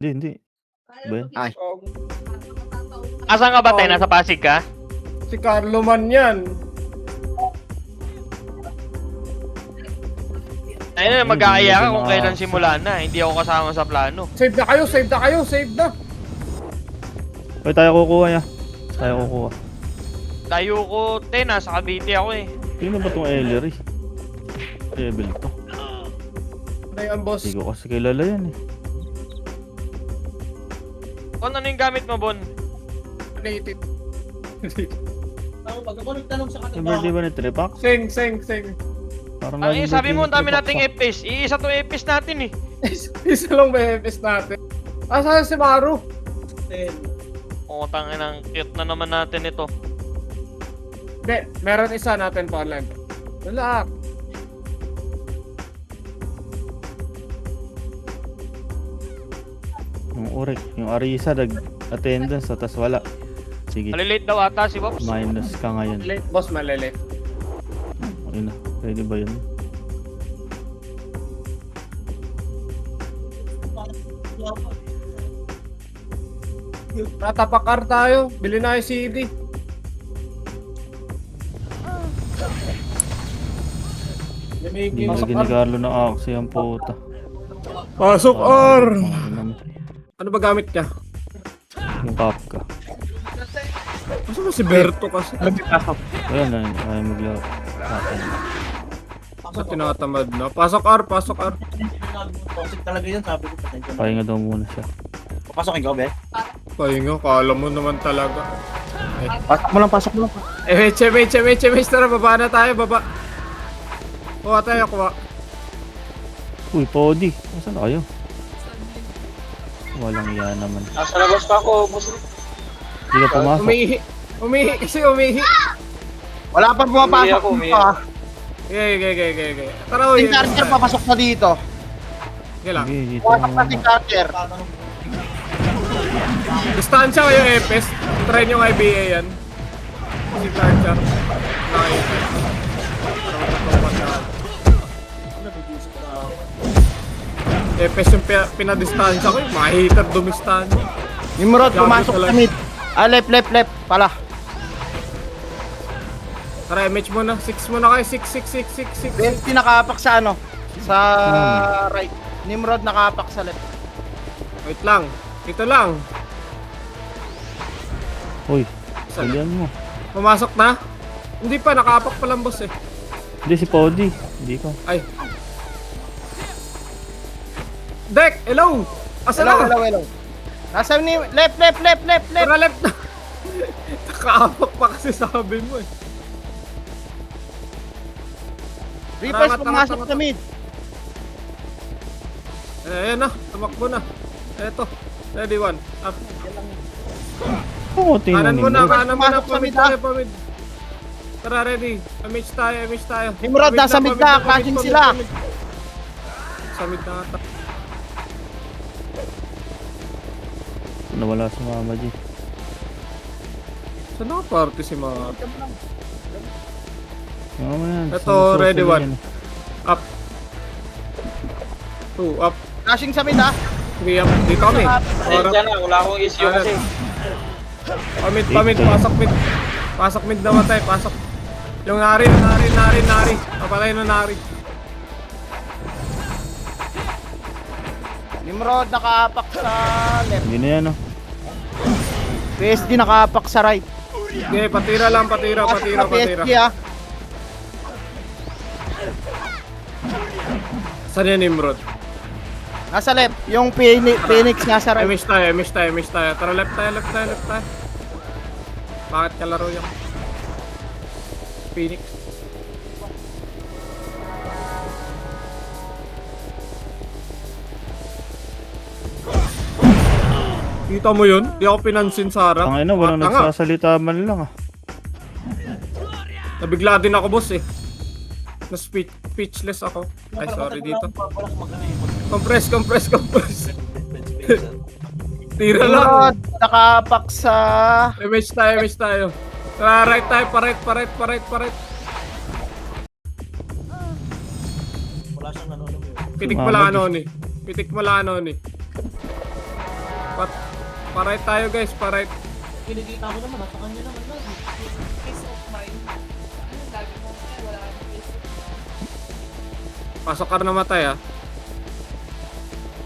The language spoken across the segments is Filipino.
Hindi. Ba yan? Ay. Asan ka ba, Tay? Nasa Pasig ka? Si Carlo man yan. Ayun na, mag-aaya ka kung kailan simula na. Hindi ako kasama sa plano. Save na kayo, save na kayo, save na. Uy, tayo kukuha niya. Tayo kukuha. Tayo ko, Tay. Nasa Cavite ako eh. Sino ba itong Ellery? Level to. Ano yan, boss? Hindi ko kasi kilala yan eh. Ano yung gamit mo, Bon? Native. Yung birthday ba ni Tripax? Sing. Parang Ano laging sabi mo, ang birthday ni dami Tripax, nating ah. epis. Iisa tong epis natin eh. Isa lang may FS natin. Saan si Maru? Oo, tangin ang cute na naman natin ito. Hindi, meron isa natin pa online. Wala. Yung Urek, yung Arisa, attendance, tas wala. Sige, Malilate daw ata si Pops. minus ka ngayon. Late, boss, malilate. Ayun na, pwede ba yun? Natapakar tayo. Bili na yung CD. Hindi lagi ni Carlo na aksi ang puta. Pasok, R! Ayun naman. Ano ba gamit niya? Yung Kapka. Masa ba si Berto kasi? Ayun na, ayaw maglaro. Sa tinatamad na. Pasok, R! Pasok, R! Toxic talaga yun, sabi ko. Pahinga daw muna siya. Papasokin ka, be? Pahinga, kala mo naman talaga. Pasok mo lang. MH, tara, baba na tayo, baba. Kuha tayo, kuha. Uy, Podi. Nasaan na kayo? Walang iya naman. Nasa labas pa ako, boss. Hindi ka pumasok. Umihi kasi umihi. Wala pa pumapasok dito, ah. Okay. Tara, uy. Yung charger papasok na dito. Sige lang. Sige, dito Pumasok na muna. si charger. Distansya kayo, Epes. Try nyo ng IBA yan. Si Tarchar. Nakita. Epes yung pinadistansya ko, makihitad dumistansya. Nimrod, Grabe pumasok talaga. sa mid. Ah, left. Pala. Tara, MH muna. 6 muna kayo. 6. 20 nakapak sa ano? Sa right. Nimrod nakapak sa left. Wait lang. Ito lang. Uy, Isa lang. salihan mo. Pumasok na? Hindi pa, nakapak pa lang boss eh. Hindi, si Podi. Hindi ko. Ay. Dek, hello! Asa na? Hello. Nasa ni left. Tara, left na. Nakaapak pa kasi sabi mo eh. Reapers Tama, pumasok tama. sa mid. Ayan na, tumakbo na. Eto, ready one. Up. Oo, tingnan Kanan mo na, mo. kanan mo na. Pumasok sa Pamid mid, ah. tayo, pamid. Tara, ready. MH tayo. Nimrod, Pamid nasa mid pamid na, crashing pamid, sila. pamid. Sa mid na ata. Nawala si Mama G. Saan naka-party si mga... Mama yan. Ito, sinususo ready yan one. eh. Up. 2, up. Crashing sa mid, ah. 3, up. Dito kami. Orap. na, wala akong issue kasi. Pamid. Pasok mid naman tayo, pasok. Yung nari. Papatay na nari. Nimrod nakapak sa left. Hindi na yan oh. PSD nakapak sa right. Okay, patira lang, patira. PSG, ah. Saan yan, Nimrod? Nasa left. Yung Phoenix nasa right. MH tayo. Tara, left tayo. Bakit kalaro yung Phoenix? Kita mo yun? Di ako pinansin sa harap. Tangina, walang Tanga. nagsasalita man lang ah. Nabigla din ako, boss eh. Speechless ako. Ay, sorry dito. Compress. Tira lang. Nimrod nakapak sa... MH tayo. Tara, right tayo, pa right. Wala siyang ano. Pitik mo lang ano ni. Pa-right tayo guys, pa-right. Kinikita ko naman, nasa kanya naman lagi. Peace of mind. Ano lagi mo? Wala kang peace. Pasok ka na namatay ah.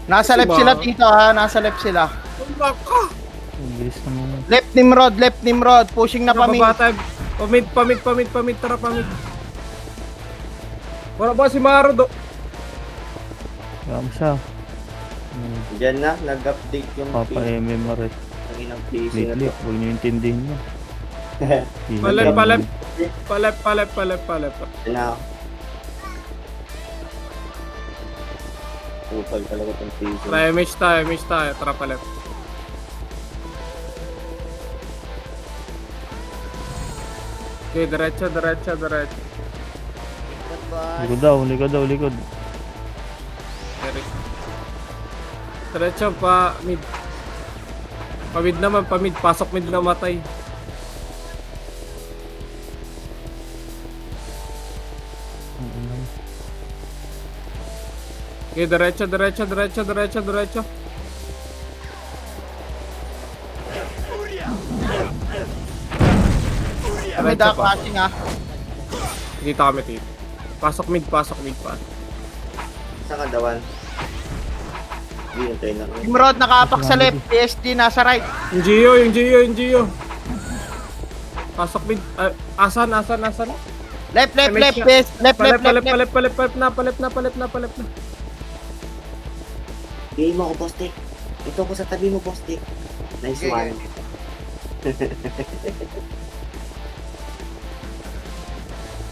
Nasa left Diba? sila dito ha, nasa left sila. Tumbak ka! Ang bilis naman. Left Nimrod, pushing na pa mid. Baba tayo. Pamid, tara pamid. Wala ba si Maro do? Wala mo siya. Diyan na, nag-update yung Papa MMR eh. Ang inang PC na Lately, to. huwag niyo intindihin mo. Palep. Diyan na ako. Pupal talaga itong PC. Tara, image tayo. Tara palep. Okay, diretso. Likod. Diretso pa mid. Pamid naman, pasok mid na matay. Okay, diretso. Kami Diretso da pa. passing ha. Dito kami dito. Pasok mid pa. Saan ka dawan? Hindi, hintay na kami. Nimrod nakaapak sa left, PSD nasa right. Yung Gio. Pasok mid. Asan? Left, Image PS, left. Palep na. Game mo ako, boss Dick. Ito ako sa tabi mo, boss Dick. Nice Okay, one.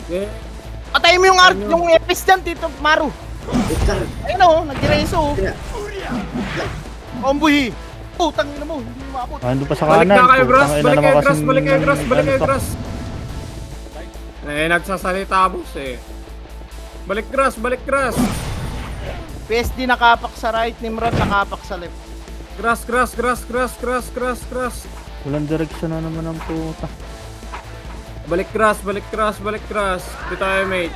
Okay. Patayin mo yung epis dyan, Tito Maru. Wait lang. Ayun o, nag-direso. Kaya, Ombuhi. Putang ina mo, hindi mo maabot. Ando pa sa Balik kanan. na kayo, Gras. Putang ina Balik naman kayo, kasing- Gras. ano pa. Nagsasalita boss eh. Balik Gras. PSD nakaapak sa right, Nimrod nakaapak sa left. Gras. Walang direksyon na naman ang puta. Balik Gras. Dito tayo, mate.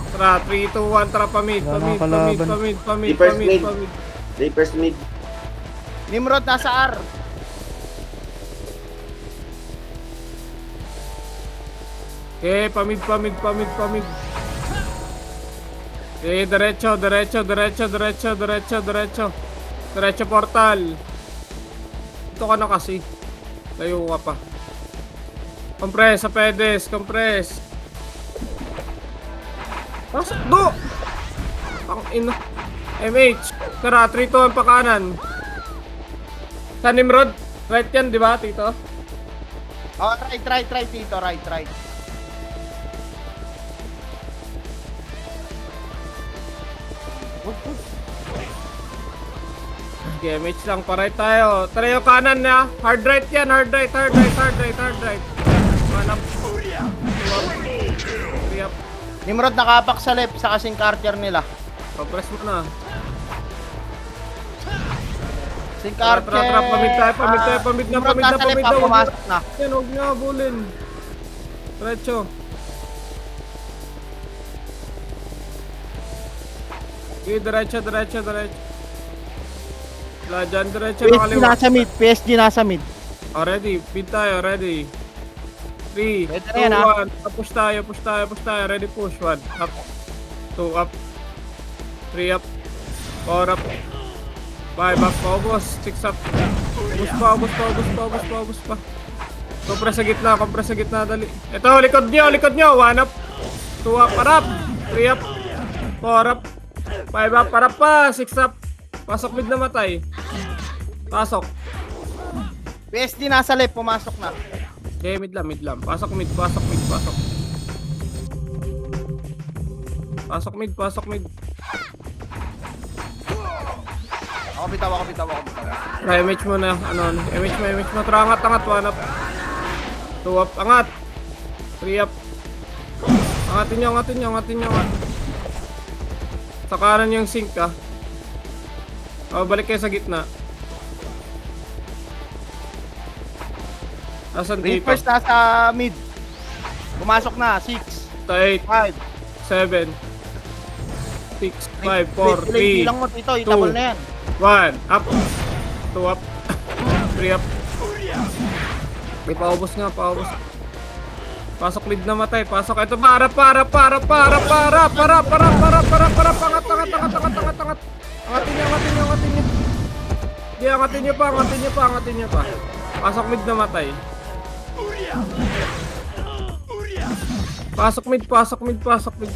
Tara, 3, 2, 1, tara pamid. Wala nang kalaban. Pamid. Reapers mid. Nimrod nasa R. Okay, pamid. Okay, diretso. Diretso portal. Ito ka na kasi. Layo ka pa. Compress sa pedes, Pasok do! Ang ina. MH. Tara, 3, 2, 1 pa kanan. Sa Nimrod. Right yan, di ba, Tito? Oh, right, Tito, right. Okay, MH lang, pa-right tayo. Tara yung kanan na. Hard right yan, hard right. Manap. Yep. Nimrod nakaapak sa left sa kasing cartier nila. Papress mo na. Sing Tara, cartier. pamid na. Nimrod nasa left, pumasok na. Yan, huwag niya bulin. Diretso. Okay, diretso. Wala dyan, diretso na kaliwa. PSG nasa mid. Ready, feed tayo, ready. 3, 2, Pwede na yan, ha? 1. Push tayo. Ready, push. 1, up. 2, up. 3, up. 4, up. 5, up. Paubos. 6, up. Ubus pa. Compress sa gitna, dali. Ito, likod nyo. 1, up. 2, up, parap. 3, up. 4, up. 5, up, parap pa. 6, up. Pasok mid na matay. Pasok. PSG nasa left, pumasok na. Okay, mid lang. Pasok mid. Ako bitaw. Try MH mo na. MH mo. Tara, angat. 1 up. 2 up. Angat. 3 up. Angatin nyo. Sa kanan yung sink ka. Balik kayo sa gitna. Asan dito? Reapers nasa mid. Pumasok na, 6, 8, 5. 7, 6, 5, 4, 3, Lang mo dito, itabol na yan. 1 up. 2 up. 3 up. May paubos nga, paubos. Pasok lead na matay, pasok. Ito para. Pangat. Angatin nyo. Di, angatin nyo pa. Pasok mid na matay. Pasok mid.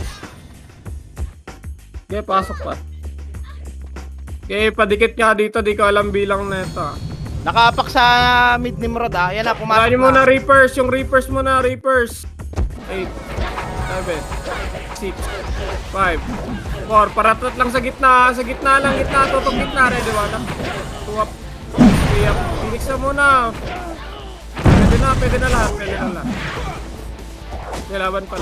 Okay, pasok pa. Okay, padikit nga dito, di ko alam bilang na ito. Nakapak sa mid Nimrod ah. Yan na, pumasok Kumain mo na Reapers, yung Reapers mo na, Reapers. 8, 7, 6, 5, 4, paratot lang sa gitna lang, tutok gitna, ready, 1 up, 2 up, 3 up, Phoenix na muna. Pwede na lahat. Okay, laban pa.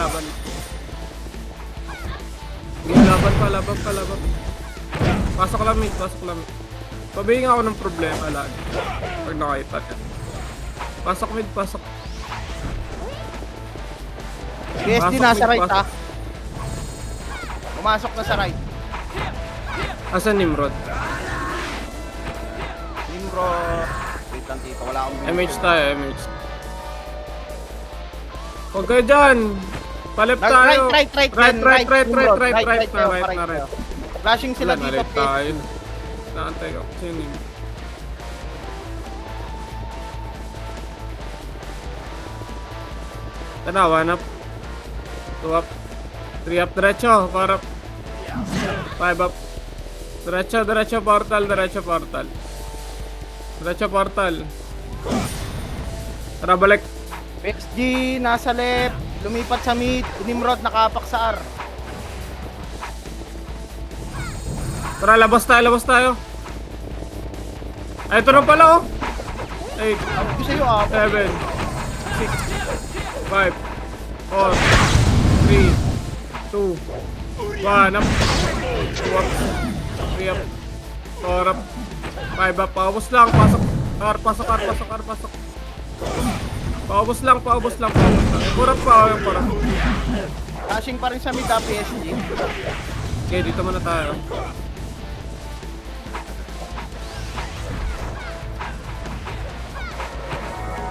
Pasok lang mid. Pabihin ako ng problema lagi. Pag nakita ka. Pasok mid. PSD Pasok nasa mid, right pasok. ah. Pumasok na sa right. Asan Nimrod? Nimrod. Wait lang dito, wala akong MH tayo, MH. Huwag kayo dyan! Palip tayo! Right. Right Nimrod. na. Flashing sila Wala, dito. nalit tayo. Naantay ko. Sino yun? Tana, 1 up. 2 up. 3 up, diretso. 4 up. 5 up. Diretso, portal. Tara, balik. PSG nasa left. Lumipat sa mid. Nimrod nakapak sa R. Tara, labas tayo. Ay, ito na pala, oh. 8, Ako sa'yo ah. 7, 6, 5, 4, 3, 2, 1 up. 2 up. 3 up. 4 up. 5 up. Paubos lang. Pasok. Pasok. Paubos lang. Purap pa. Purap. Flashing pa rin sa mid ah, PSG. Okay, dito muna tayo.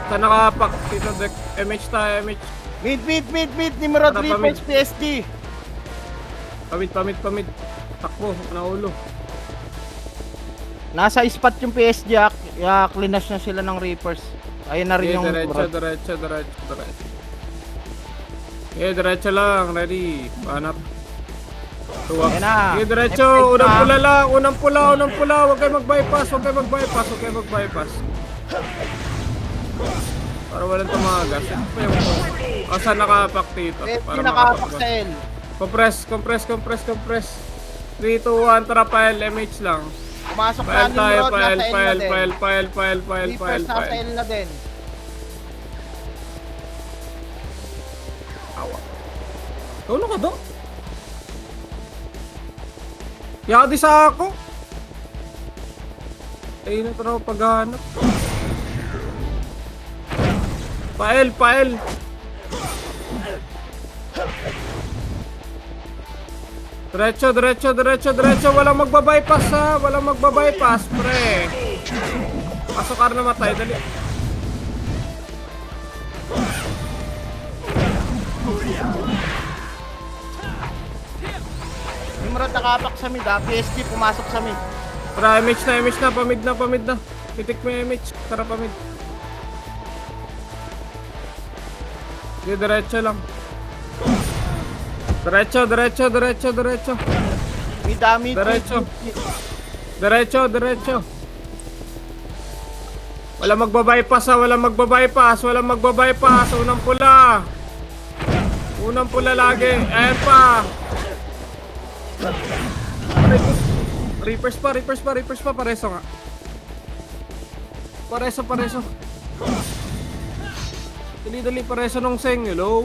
Saan nakapak? Dito, deck. MH tayo, MH. Mid. Nimrod Tara, Reapers pamid. PSD. Pamid. Takbo, naulo. Nasa spot yung PSG ah. Kaya clinash na sila ng Reapers. Ayun na rin Okay, yung Nimrod. diretso. Okay, diretso lang. Ready. Panap. Tuwak. Ayan na. Okay, diretso. Effect Unang na. pula lang. Unang pula. Huwag kayo mag-bypass. Para walang tumagas. Ito pa yung... Saan nakapak dito? PSG Para nakapak sa makapag- L. Compress. 3, 2, 1. Tara, file. MH lang. Pumasok na File tayo. Nimrod, nasa L na din. File. Reapers nasa L na din. Ano ka do? Yadi sa ako. Ay, na traw paghanap. File. Diretso. Walang magbabypass ha. Pre. Pasok ka na matay. Dali. Nimrod nakapak sa mid ah. PSG pumasok sa mid. Tara, MH na. Pamid na. Titik mo yung MH. Tara, pamid. Sige, diretso lang. Diretso. Mid ah, mid. Diretso. Walang magbabypass. Unang pula lagi. Ayan pa. Reapers pa. Pareso nga. Pareso. Dali, pareso nung seng. Hello?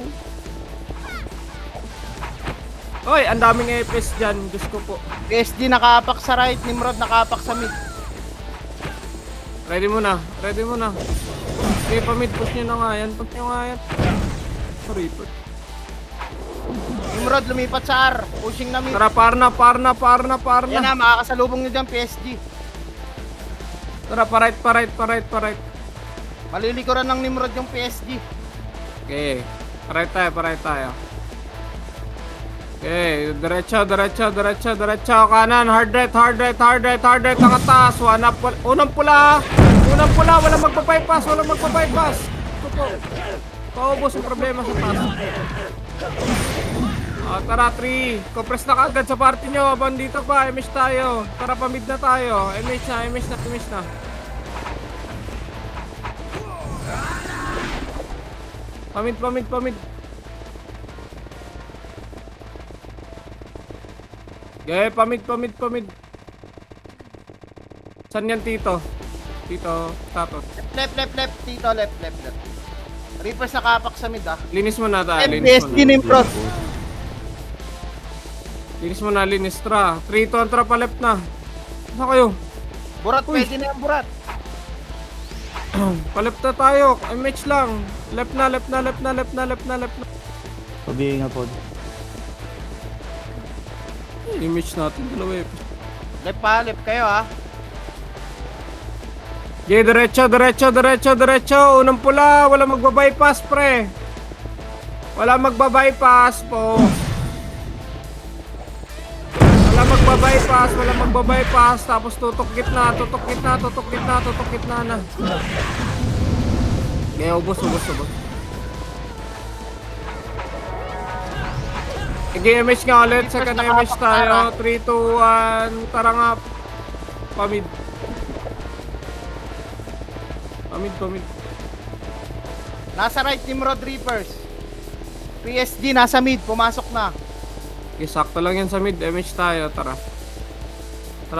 Oy, ang daming EPS dyan. Diyos ko po. PSG nakapak sa right. Nimrod nakapak sa mid. Ready mo na. Okay, pa-mid. Push nyo na nga yan. Reaper. Nimrod lumipat sa R. Pushing na mid. Tara, par na. Yan na, makakasalubong nyo dyan PSG. Tara, pa-right. Malilikuran ng Nimrod yung PSG. Okay. Paray tayo. Okay, diretso. Kanan, hard right. Nakatas. One up. Unang pula. Walang magpa-bypass. Ito po. Paubos yung problema sa taas. Tara, 3. Compress na kagad sa party nyo. Bandito pa, MH tayo. Tara, pamid na tayo. MH na. Pamid. Okay, pamid. Saan yan, Tito? Tapos. Left. Tito, left. Reapers nakapak sa mid ah. Linis mo na tayo. PSG Nimrod. Linis tra. 3 to ang tra pa left na. Saan kayo? Burat, pwede na yung burat. Paleft na tayo. MH lang. Left na. Pabi nga po. Image natin dalawa eh. Left kayo ah. Okay, diretso. Unang pula. Wala magbabypass, pre. Wala magbabypass po. Wala magbabypass. Tapos tutok gitna na. Okay, ubos. MH nga ulit. Second MH tayo. 3, 2, 1. Tara nga. Pamid. Nasa right Nimrod Reapers. PSG nasa mid, pumasok na. Okay, sakto lang yan sa mid. MH tayo. Tara,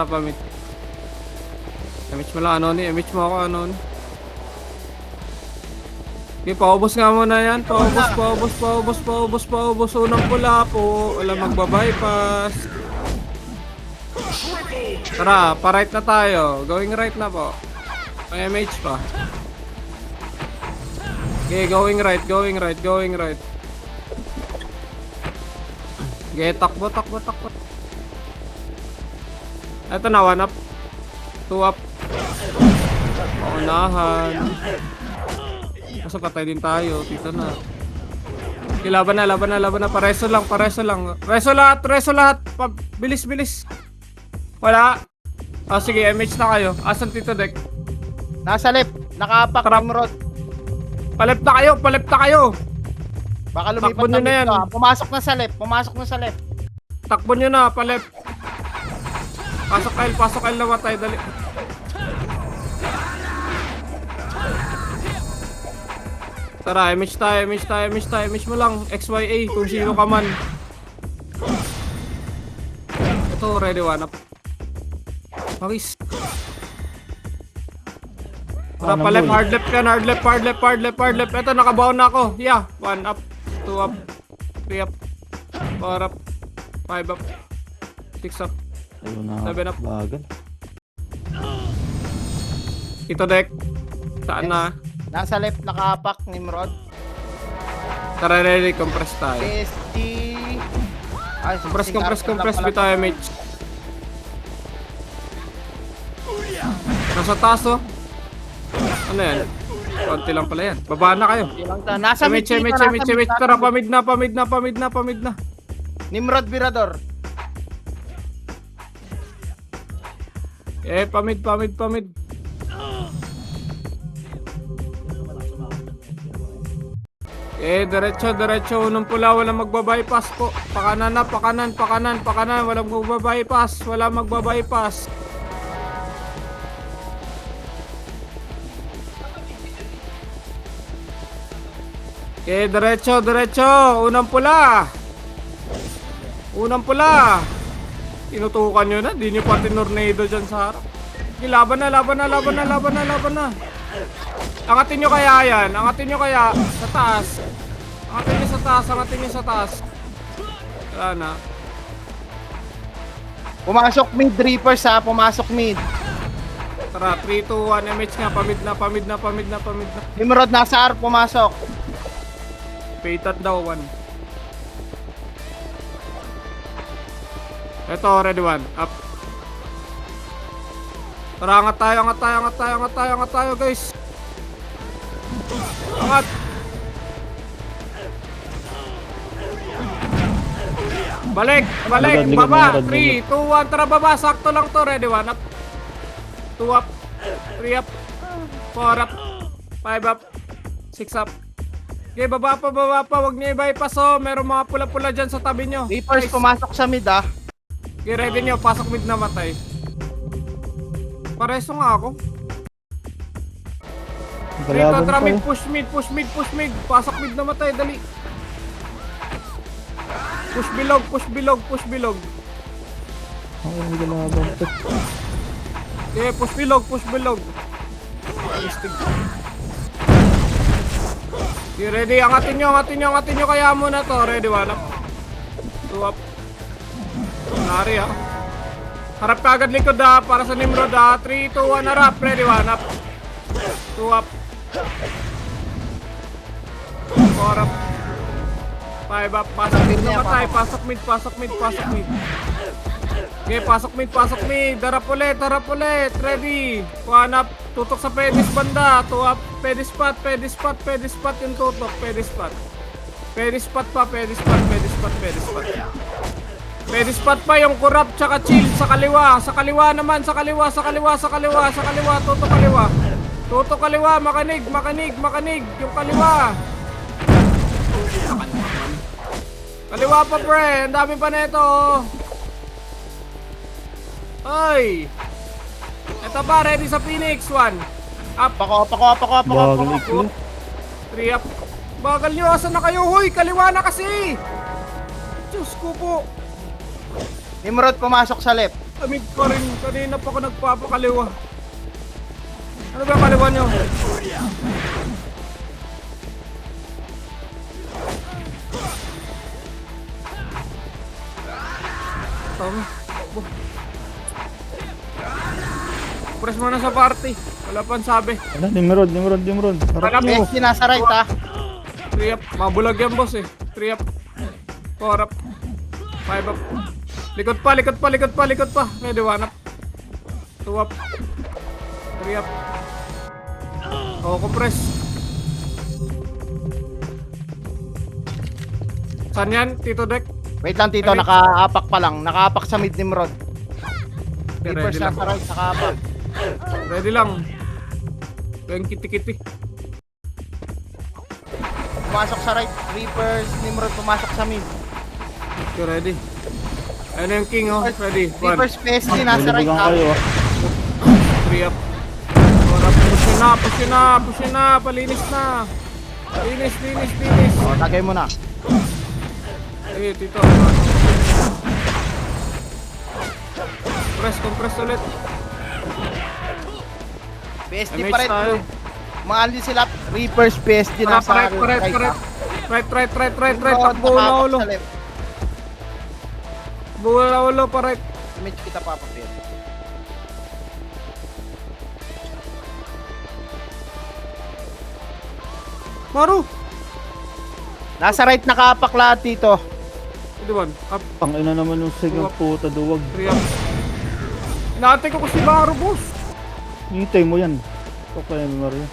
pamid. MH mo lang, MH mo ako, Okay, paubos nga muna yan. Paubos. Unang pula po. Wala magbabypass. Tara, pa-right na tayo. Going right na po. May MH pa. Okay, going right. Okay, takbo. Eto na, 1 up. 2 up. Paunahan. Kaso patay din tayo, tito na. Okay, laban na. Pareso lang. Reso lahat. Bilis. Wala. Sige, MH na kayo. Asan Tito Deck? Nasa left, nakapak Nimrod. Palep na kayo. Baka lumipat Takbo nyo na yan. Pumasok na sa left. Takbo nyo na, palep. Pasok kayo lawa tayo, dali. Tara, MH mo lang. XYA, kung sino ka man. Ito, ready, 1 up. Pakis. Tara, palep, hard left ka, hard left. Ito, nakabaon na ako. Yeah, 1 up, 2 up, 3 up, 4 up, 5 up, 6 up. Ayun na. 7 up. Bagal. Ito deck. Saan na? Nasa left, nakapak Nimrod. Tara, ready, compress tayo. PSG. Ay, Compress, bitaw MH. Nasa taas oh. Ano yan? Konti lang pala yan. Baba na kayo. Nasa mid. MH. Tara, pamid na. Nimrod Virador. Pamid. Diretso. Unang pula, walang magbabypass po. Pakanan. Walang magbabypass. Diretso. Unang pula. Tinutukan nyo na. Di nyo pati tornado dyan sa harap. Laban na. Angatin nyo kaya. Sa taas. Angatin nyo sa taas. Wala na. Pumasok mid Reapers ha, pumasok mid. Tara, 3, 2, 1, MH nga. Pamid na. Nimrod nasa R, pumasok. Paytat daw, 1. Ito, ready 1. Up. Tara, angat tayo, angat tayo, angat tayo, angat tayo, angat tayo, guys. Angat. Balik, balik, Likod, baba. likod, 3, 2, 1, tara baba. Sakto lang to, ready, 1 up. 2 up. 3 up. 4 up. 5 up. 6 up. Okay, baba pa, wag niyo i-bypass oh. Meron mga pula-pula dyan sa tabi nyo. Reapers, Guys, pumasok sa mid ah. okay, ready nyo, pasok mid na matay. Pareso nga ako. Rito, Galaban tara pa mid, eh. push mid, push mid, push mid. Pasok mid na matay, dali. Push bilog, push bilog, push bilog. Ang galaban pa. Okay, push bilog, push bilog. Okay, ready, angatin nyo, angatin nyo, angatin nyo. Kaya mo na to, ready, 1 up. 2 up. Nari ha. Harap ka agad likod ha, para sa Nimrod ha. 3, 2, 1, harap, ready, 1 up. 2 up. 4 up. 5 up, pasok mid na matay, pasok mid, pasok mid, pasok mid. Okay, pasok mid, harap ulit, ready. 1 up, tutok sa pedis banda, 2 up, pedis spot yung tutok, pedis spot. Pedis spot pa, pedis spot. Pedis spot pa yung corrupt tsaka chill sa kaliwa naman, sa kaliwa, tutok kaliwa, makanig, yung kaliwa. Kaliwa pa pre, ang dami pa nito. Ay! Ito pa, ready sa Phoenix. 1 up. Pako. Bagal iklo. 3 up. Bagal nyo, asan na kayo? Hoy, kaliwa na kasi! Diyos ko po. Nimrod, pumasok sa left. Amig pa rin, kanina pa ako nagpapakaliwa. Ano ba kaliwa nyo? Tama. Press mo na sa party. Wala pang sabi. Wala, Nimrod. Harap nyo. PSG nasa right ah. 3 up. Mabulag yan boss eh. 3 up. 4 up. 5 up. Likod pa. Ready, 1 up. 2 up. 3 up. Compress. Saan yan, Tito Deck? Wait lang Tito, nakaapak pa lang. Nakaapak sa mid Nimrod. Okay, Reapers ready lang. nasa right, nakaapak. Ready lang. Yung kiti-kiti. Pumasok sa right, Reapers, Nimrod, pumasok sa mid. Okay, ready. Ayun na yung king oh. Ready. 1. Reapers, PSG nasa right Nalibugan ah. kayo ah. 3 up. 4 up. Push yun na. Palinis na. Linis. O, tagay mo na. Eh, Tito. Compress ulit. PSG MH pa rin. tayo. Maali sila, Reapers, PSG nasa Correct. Right. Takbo na ulo. Buwala ulo pa right. Image kita papapil. Maru. Nasa right nakaapak lahat dito. Ito ba? Up. Pangina naman yung sigang puta duwag. 3 up. Inaantay ko si Maru, boss. Hintay mo yan. Okay, Mario.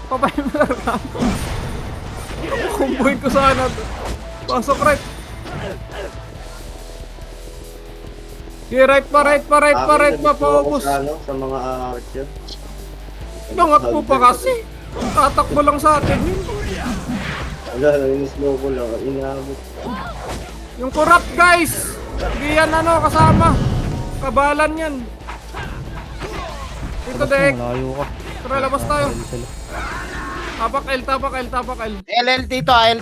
Papay mo lang ako. Kumpuin ko sana. Pasok right. Okay, right pa, paubos. Sa mga archer. Nangat mo pa kasi. Tatakbo lang sa atin yun. Wala, in-slow ko lang. Inaabot. Yung corrupt guys. Hindi yan kasama. Kabalan yan. Dito Dek. Malayo ka. Tara, labas tayo. Tapak L. LL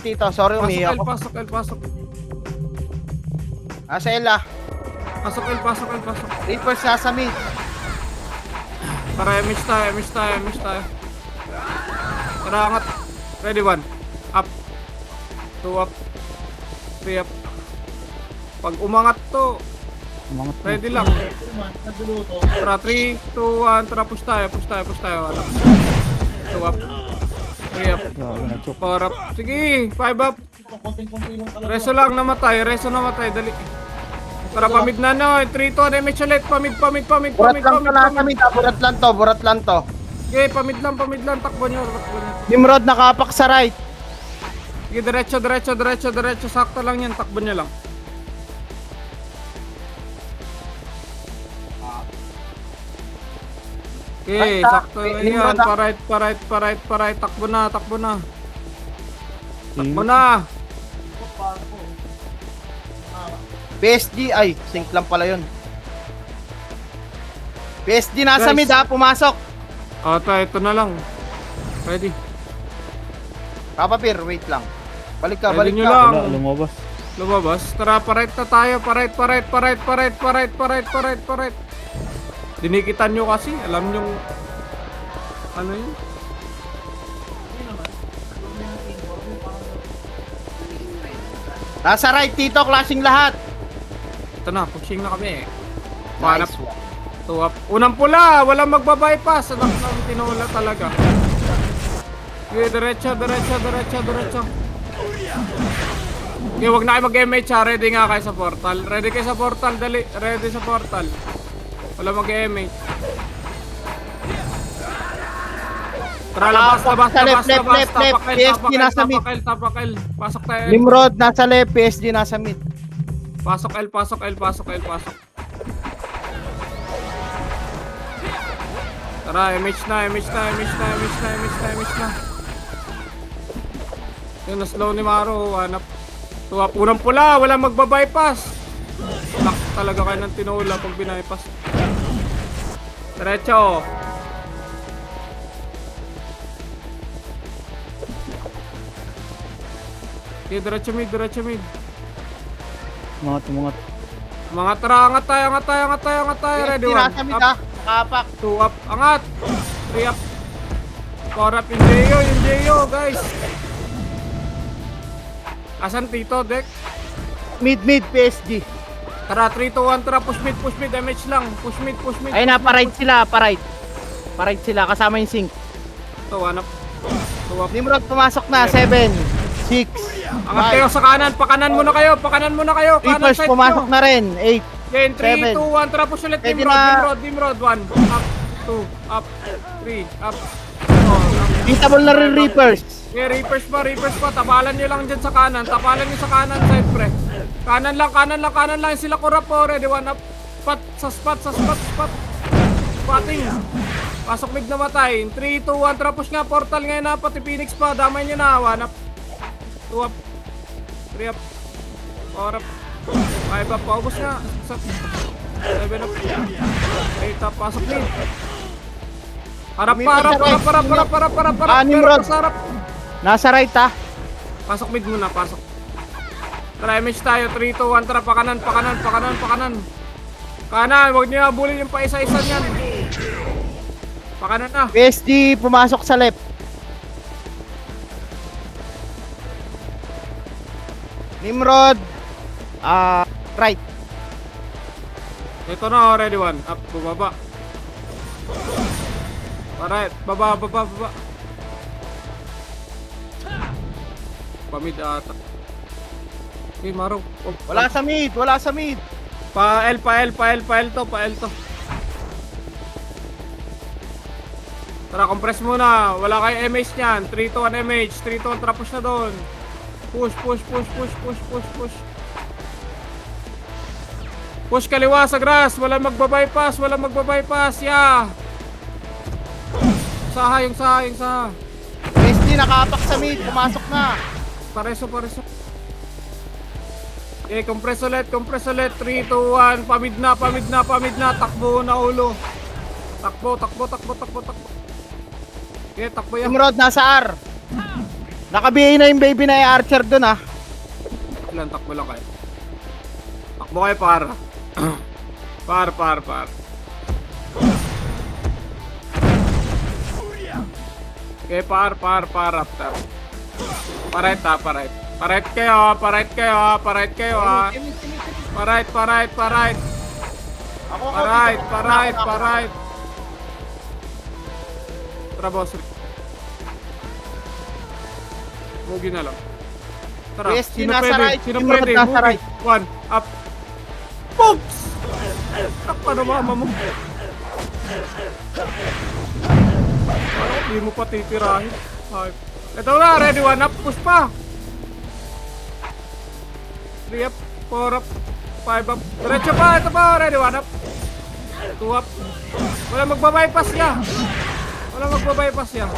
Tito. Sorry, umiyak ako. Pasok L. Nasa L ah. Pasok L. Reapers nasa mid. Tara, MH tayo. Tara, angat. Ready, 1. Up. 2 up. 3 up. Pag umangat to, Mga ready lang. Tara, 3, 2, 1. Tara, push tayo. 2 up. 3 up. 4 up. Sige, 5 up. Reso namatay. Dali. Tara, pamid na no. 3-2, damage ulit. Pamid. Burat lang to nasa mid ha. Burat lang to. Okay, pamid lang. Takbo nyo. Nimrod nakapak sa right. Sige, diretso. Sakto lang yan. Takbo nyo lang. Okay, sakto lang yan. Pa-right. Takbo na. Takbo na. PSG, ay, sync lang pala yun. PSG nasa Guys. mid ha, pumasok. Ito na lang. Ready. Kapapir, wait lang. Balik ka. Ready nyo lang. Wala, lumabas. Lumabas. Tara, pa-right na tayo. Pa-right. Dinikitan nyo kasi. Alam nyo. Ano yun? Nasa right, Tito, clashing lahat. Ito na, pushing na kami. Nice. Tuwap. Unang pula, walang magbabypass. Anak ng tinula talaga. Okay, diretso. Okay, wag na kayo mag-MH ha. Ready nga kayo sa portal. Ready kayo sa portal, dali. Ready sa portal. Wala mag-MH. Tara, labas. Left. PSG nasa mid. Tapakil. Pasok tayo. Nimrod nasa left, PSG nasa mid. Pasok L. Tara, MH na. Yun, na-slow ni Maro. Hanap. Tuwap. Unang pula. Walang magbabypass. Lock talaga kayo ng tinula pag binaypass. Diretso. Okay, diretso mid. Umangat. Mga tara, angat tayo. Ready, PSG one. nasa mid Up. ha, nakapak. 2 up, angat. 3 up. 4 up, yung Jeyo, guys. Asan Tito, Dek? Mid, PSG. Tara, 3, 2, 1, tara, push mid, damage lang. Push mid. Ay na, pa-right sila, pa-right. Pa-right sila, kasama yung sync. Ito, 1 up. 2 up. Nimrod pumasok na, 7, 6, Angat kayo sa kanan, pakanan muna kayo. Kanan Reapers side pumasok nyo. na rin, 8. Again, 3, 7. 2, 1, tara, push ulit. Pwede na. Nimrod. 1, up, 2, up, 3, up. Oh, Beatable na rin Reapers. okay, Reapers pa. Tapalan nyo lang dyan sa kanan. Side pre. Kanan lang. Sila kurap po. Ready, 1 up. Spot. Spotting. Pasok mid na matay. 3, 2, 1. Trapos nga. Portal ngayon na. Pati Phoenix pa. Damay nyo na. 1 up. 2 up. 3 up. 4 up. 5 up. Paubos nga. 7 up. 8 up. Pasok mid. Harap. Nimrod. Harap. Nasa right ha. Pasok mid muna, pasok. Tara, image tayo. 3, 2, 1, tara, pakanan. Kanan, huwag niyo habulin yung paisa-isa niyan. Pakanan na. PSG pumasok sa left. Nimrod, right. Ito na, ready, 1. Up, bumaba. Alright, baba. Pamid ata. Okay, Maro. Oh, Wala sa mid. Pa L to. Tara, compress muna. Wala kayo MH niyan. 3 to 1 MH. 3 to 1 trapos na doon. Push. Push kaliwa sa grass. Wala magbabypass. Yeah. Yung saha. PSG nakapak sa mid, pumasok na. Pareso. Okay, compress ulit. 3, 2, 1. Pamid na. Takbo na ulo. Takbo. Okay, takbo yan. Nimrod nasa R. Naka-BA na yung baby na yung Archer dun ha. Takbo lang kayo. Takbo kayo para. Par. Okay, par after. Parait kayo ha. Parait. Ako, Parait. Tara, boss. Mugi na lang. Tara, PSG sino nasa pwede? right, Sino Nimrod pwede? nasa Mugi. right. 1, up. Boom! Kak ka na mama mo. Ano, di mo pa titirahin. Ay. Ito na, ready, 1 up, push pa. 3 up, 4 up, 5 up. Diretso pa, ito pa, ready, 1 up. 2 up. Wala magbabypass niya. Wala magbabypass niya.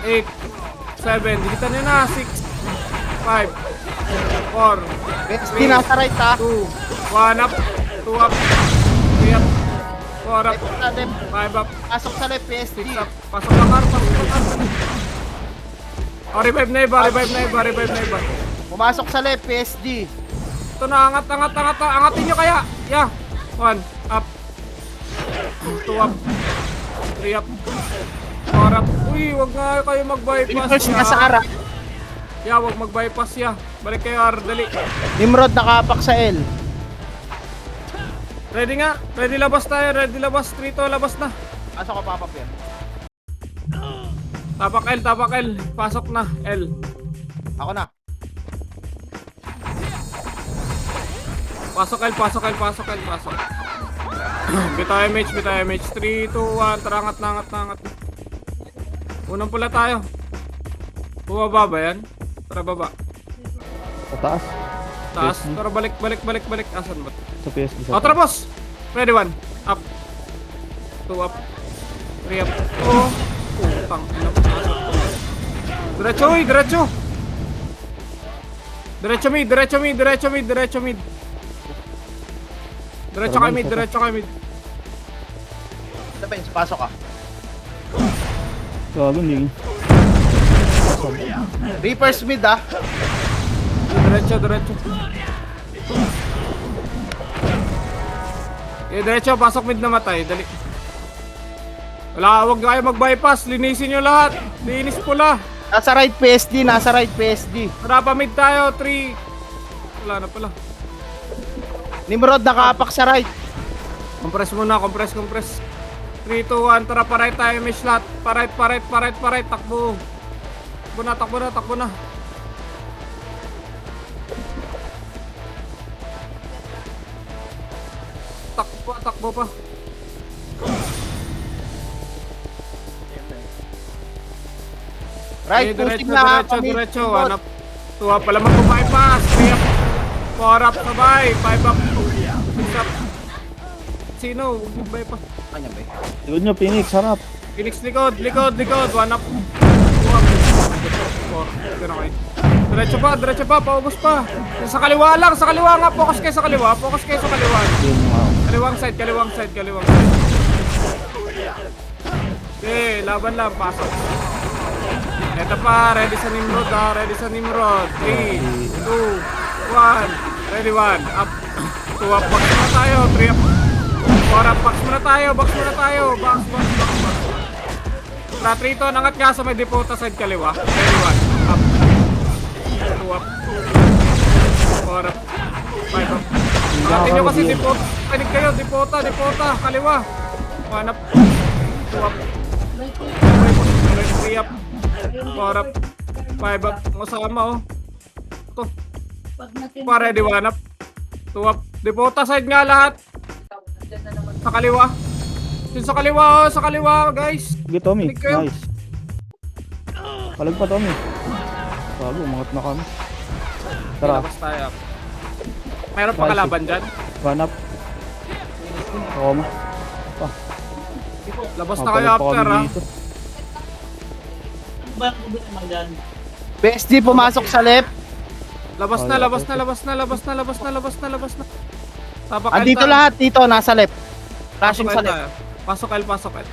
8, 7, digitan nyo na, 6, 5, 4, PSD nasa right ha. 2, 1 up, 2 up, 3 up, 4 up, Left na left. 5 up, Pasok sa left, PSD. 6 up. Pasok na car, pasok na car. Oh, revive na iba, revive na iba, revive na iba. Pumasok sa left, PSD. Ito na, angat, angat, angat, angatin nyo kaya. Yeah, 1 up, 2 up, 3 up, 4 up. Uy, wag nga kayo mag-bypass Reverse nasa ara. Yeah, wag mag-bypass ya. Balik kayo, R, dali. Nimrod nakapak sa L. Ready nga, ready labas tayo, ready labas. Trito, labas na. Pasok ka papap yan. Tapak L, pasok na, L. Ako na. Pasok L, pasok L, pasok L, pasok. Bitaw MH, bitaw MH. 3, 2, 1, tara, angat na, angat na, angat na. Unang pula tayo. Bumaba ba yan? Tara, baba. Sa taas. Taas, PSD. tara, balik, balik, balik, balik. Asan ba? Sa PSD. O, tara, boss! Ready, 1, up. 2 up. 3 up. Oh, putang. Diretso, uy, diretso! Diretso mid, diretso mid, diretso mid, diretso mid. Diretso kay mid, diretso kay mid. Defense, pasok ka. Gago, hindi. Reapers mid ha. Diretso, diretso. Diretso, pasok mid na matay, dali. Wala, wag kayo mag-bypass, linisin nyo lahat. Linis pula. Nasa right, PSD. Nasa right, PSD. Tara pa mid tayo, 3. Wala na pala. Nimrod nakapak sa right. Compress muna, compress, compress. 3, 2, 1, tara pa right tayo, may slot. Pa right, pa right, pa right, pa right, takbo. Takbo na, takbo na, takbo na. Takbo pa, takbo pa. Right, Okay, pushing diretso, na ha. diretso, Kami. diretso. 1 up. 2 up, pala magpa-bypass. 3 up. 4 up, sabay. 5 up. 6 up. Sino? Huwag mag-bypass. Kanya ba? Likod nyo, Phoenix, harap. Phoenix, likod, likod, likod. 1 up. 2 up. 4. Ganun kayo. Diretso pa, paubos pa. Sa kaliwa lang, sa kaliwa nga. Focus kayo sa kaliwa, focus kayo sa kaliwa. Yun yung ako. Kaliwang side, kaliwang side, kaliwang side. Okay, laban lang, pasok. Eto pa, ready sa Nimrod ha, ready sa Nimrod. 3, 2, 1. Ready, 1. Up. 2 up, box muna tayo. 3 up. 4 up, box muna tayo, box muna tayo. Box, box, box, box. Tara, 3 to, nangat nga sa may depota side kaliwa. Ready, 1. Up. 2 up. 4 up. 5 up. Angatin nyo kasi depota. Panig kayo, depota, depota, kaliwa. 1 up. 2 up. 3 up. 4 up. 5 up. Masama oh. Ito. Pa ready, 1 up. 2 up. Depota side nga lahat. Sa kaliwa. Yun sa kaliwa oh, sa kaliwa guys. Sige, Tommy. Panig kayo. Nice. Palag pa, Tommy. Gago, umangat na kami. Tara, Labas tayo. Meron pa kalaban dyan. run up. Ako mo. Labas na kayo after ha. PSD pumasok sa left. Labas na, labas na, labas na, labas na, labas na, labas na, labas na. Tapak Andito tayo. lahat dito, nasa left. Pasok Flashing sa L left. tayo. Pasok L, pasok L.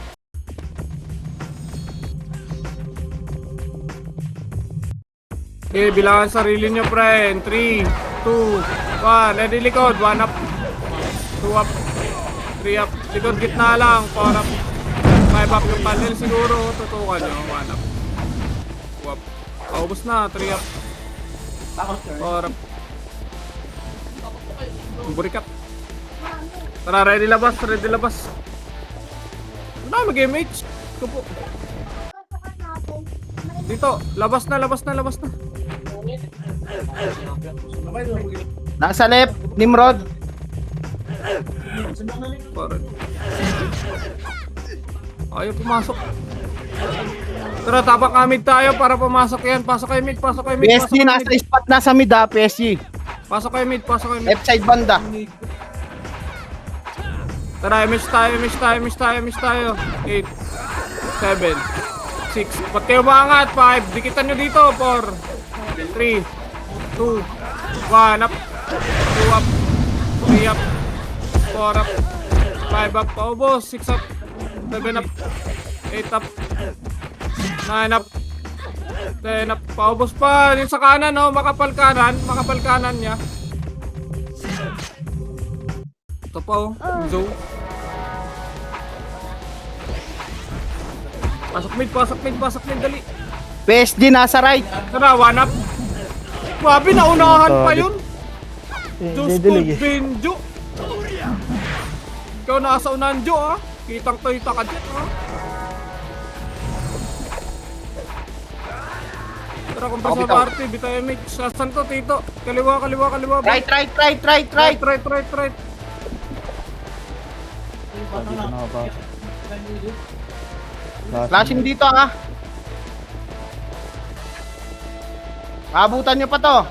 Okay, bilangan sarili nyo, friend. 3, 2, 1. Ready, likod. 1 up. 2 up. 3 up. Likod, gitna lang. 4 up. 5 up yung panel siguro. Tutukan nyo. 1 up. 2 up. Paubos na. 3 up. 4 up. Burikat. Tara, ready labas. Ready labas. Ano mag-MH? Ito po. Dito. Labas na, labas na, labas na. Nasa left, Nimrod. Para. Ayaw pumasok. Tara, tapak mid tayo para pumasok yan. Pasok kayo mid, pasok kayo mid. pasok PSG kayo nasa mid. spot, nasa mid ha, PSG. Pasok kayo mid, pasok kayo mid. Left side banda. Tara, image tayo, image tayo, image tayo, image tayo. 8, 7, 6. Ba't kayo maangat? 5. Dikitan nyo dito. 4, 3, 2, 1 up. 2 up. 3 up. 4 up. 5 up. Paubos. 6 up. 7 up. 8 up. 9 up. 10 up. Paubos pa. Yung sa kanan, no? Makapal kanan. Makapal kanan niya. Ito pa, oh. Yung zone. Pasok mid, pasok mid, pasok mid. Dali. PSG nasa right. Tara, 1 up. Grabe, naunahan pa yun. Diyos ko, Didilig eh. Benjo. Ikaw nasa unahan, Jo, ha? Kitang-kita ka dyan, ha? Tara, kung pa sa party, bitay mid. Saan to, Tito? Kaliwa, kaliwa, kaliwa. ba? Right. Right. Dito nakapasok. Flashing dito ha. Abutan nyo pa to.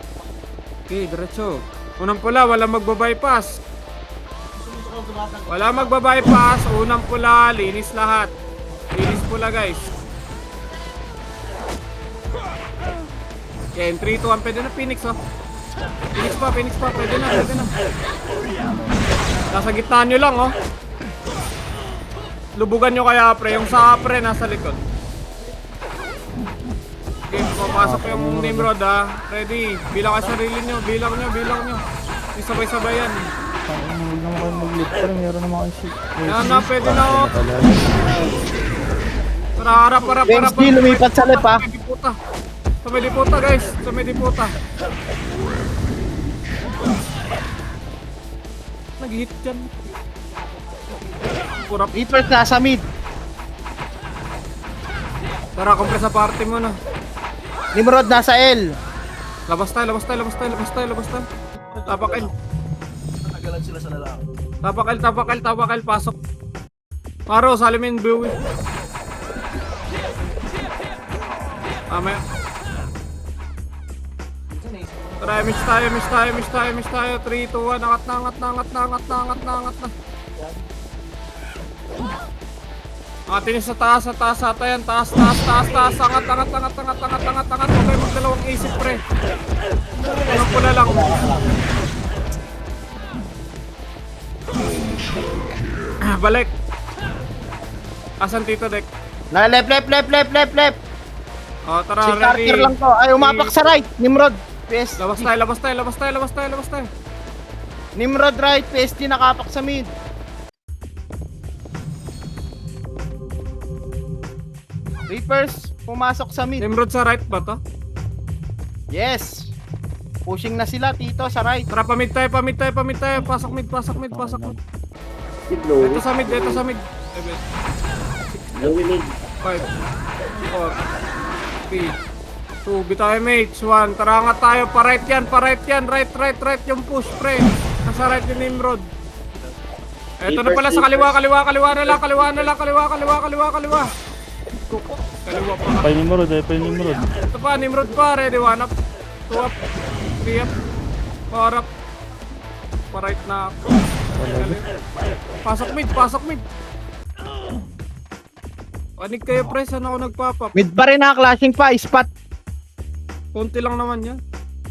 Okay, diretso. Unang pula, wala magbabypass. Wala magbabypass. Unang pula, linis lahat. Linis pula, guys. Yan, 3, 2, 1. Pwede na, Phoenix, oh. Phoenix pa. Pwede na. Nasa gitna nyo lang, oh. Lubugan nyo kaya, pre. Yung sa pre, nasa likod. Okay, papasok yung Nimrod, ha. Ready. Bilang ka sarili nyo. Bilang nyo. Isabay-sabay yan. Huwag naman kayo mag-loot. Pero meron naman kayo si... Yan na, pwede na, oh. Tara, harap. PSG lumipat sa left ha. Sa may diputa, guys. Sa may diputa. Nag-hit dyan. Purap. Reapers nasa mid. Tara, compress sa party mo na. Nimrod nasa L. Labas tayo. Tapak L. Tapak L. Pasok. Paro, salimin blue. Mamaya. Tara, miss tayo. 3, 2, 1. Angat na. Atin sa taas. Yan. Taas. Angat. Huwag kayo magdalawang isip, pre. Anong pula lang. Balik. Asan Tito Dek? Na left. O, tara, Si ready. Carter lang to. Ay, umapak sa right. Nimrod. PSG. Labas tayo. Nimrod right. PSG nakapak sa mid. Reapers pumasok sa mid. Nimrod sa right ba to? Yes. Pushing na sila, Tito, sa right. Tara, pamid tayo. Pasok mid. Si Blue. Dito sa mid. 7, Blue mid. 5, 4, 3, 2, bitaw mates, 1. Tara nga tayo, pa-right yan. Right yung push, pre. Nasa right yung Nimrod. Eto na pala sa kaliwa na lang. Kaliwa. Kuko, kaliwa pa. Pay Nimrod. Ito pa, Nimrod pa. Ready, 1 up, 2 up, 3 up, 4 up. Pa-right na ako. Pasok mid. Panig kayo, pre. Saan ako nagpapap? Mid pa rin na, clashing pa, spot. Konti lang naman yan.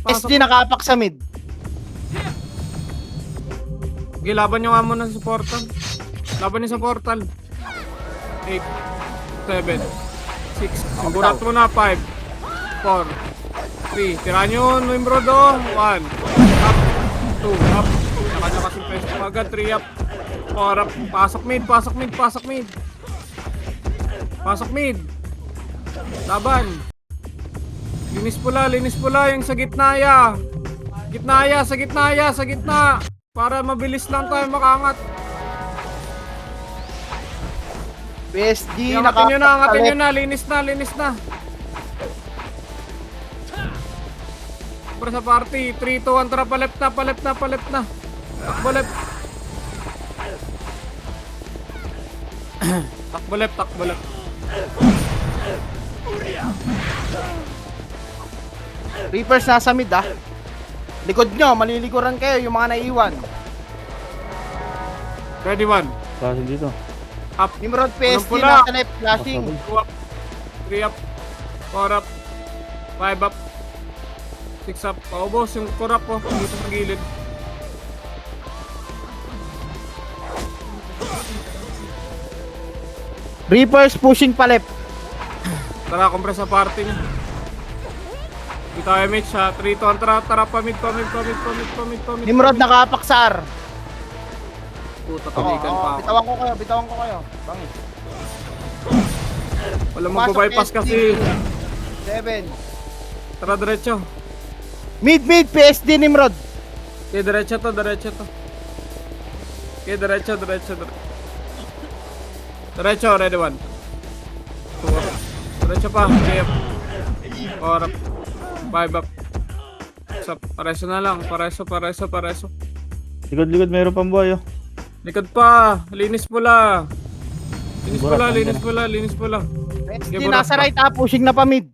PSG nakapak sa mid. Okay, laban nyo nga muna sa portal. Laban nyo sa portal. 8, 7, 6. Sigurat mo na. 5, 4, 3. Tirahan nyo, Nimrod, oh. 1, up, 2, up. Kanya kasing pesto agad. 3 up, 4 up. Pasok mid. Laban. Linis pula. Yung sa gitna ya. Sa gitna. Para mabilis lang tayo makangat. PSG Angatin nakapak nyo sa na. left. Linis na. Para sa party. 3, 2, 1. Tara, palep na. Takbo left. Takbo left, takbo left. Reapers nasa mid ah. Likod nyo, malilikuran kayo yung mga naiiwan. Ready one. Flashing dito. Up. Nimrod PSD Walang pula. nasa left flashing. 2 up. 3 up. 4 up. 5 up. 6 up. Paubos yung kurap po. Dito sa gilid. Reapers pushing pa left. Tara, compress sa party niya. Dito tayo MH ha. 3 to 1. Tara, pamid. Nimrod nakapaksar. Puta, Oo, kalikan pa ako. bitawan ko kayo. Bangis. Walang magbabypass kasi. 7. Tara, diretso. Mid, PSD Nimrod. Okay, diretso to. Okay, diretso. Diretso, ready one. 2 up. Diretso pa, 3 up. 4 up. 5 up. 6 up. Pareso na lang. Pareso. Likod, mayroon pang buhay oh. Likod pa. Linis pula. Burak, Linis pula. PSD Okay, nasa burak right ah, pushing na pa mid.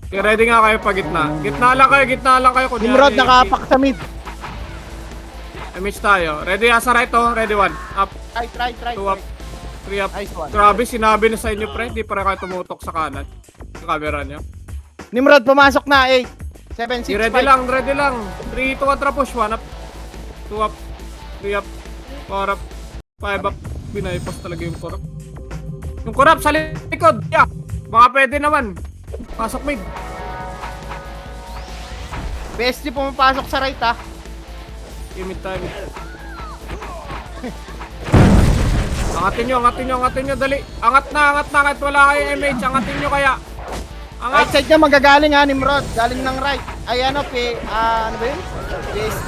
Okay, ready nga kayo pa gitna. Gitna lang kayo. Kunyari, Nimrod nakapak sa mid. MH tayo. Ready sa right to. Ready one. Up. Try. 2 up. 3 up. Nice one. Grabe, sinabi na sa inyo pre. Di para kayo tumutok sa kanan. Sa camera nyo. Nimrod pumasok na 8. 7, 6, 5. Ready lang. 3 to 1 tra push. 1 up. 2 up. 3 up. 4 up. 5 up. Binaypas talaga yung korap. Yung korap sa likod. Yeah. Baka pwede naman. Pasok mid. PSD pumapasok sa right ah. Mid tayo. Angatin nyo. Dali. Angat na. Kahit wala kayong MH. Angatin nyo kaya. Right Angat. side niya magagaling ha Nimrod. Galing ng right. Ay ano ano ba yun? PSD.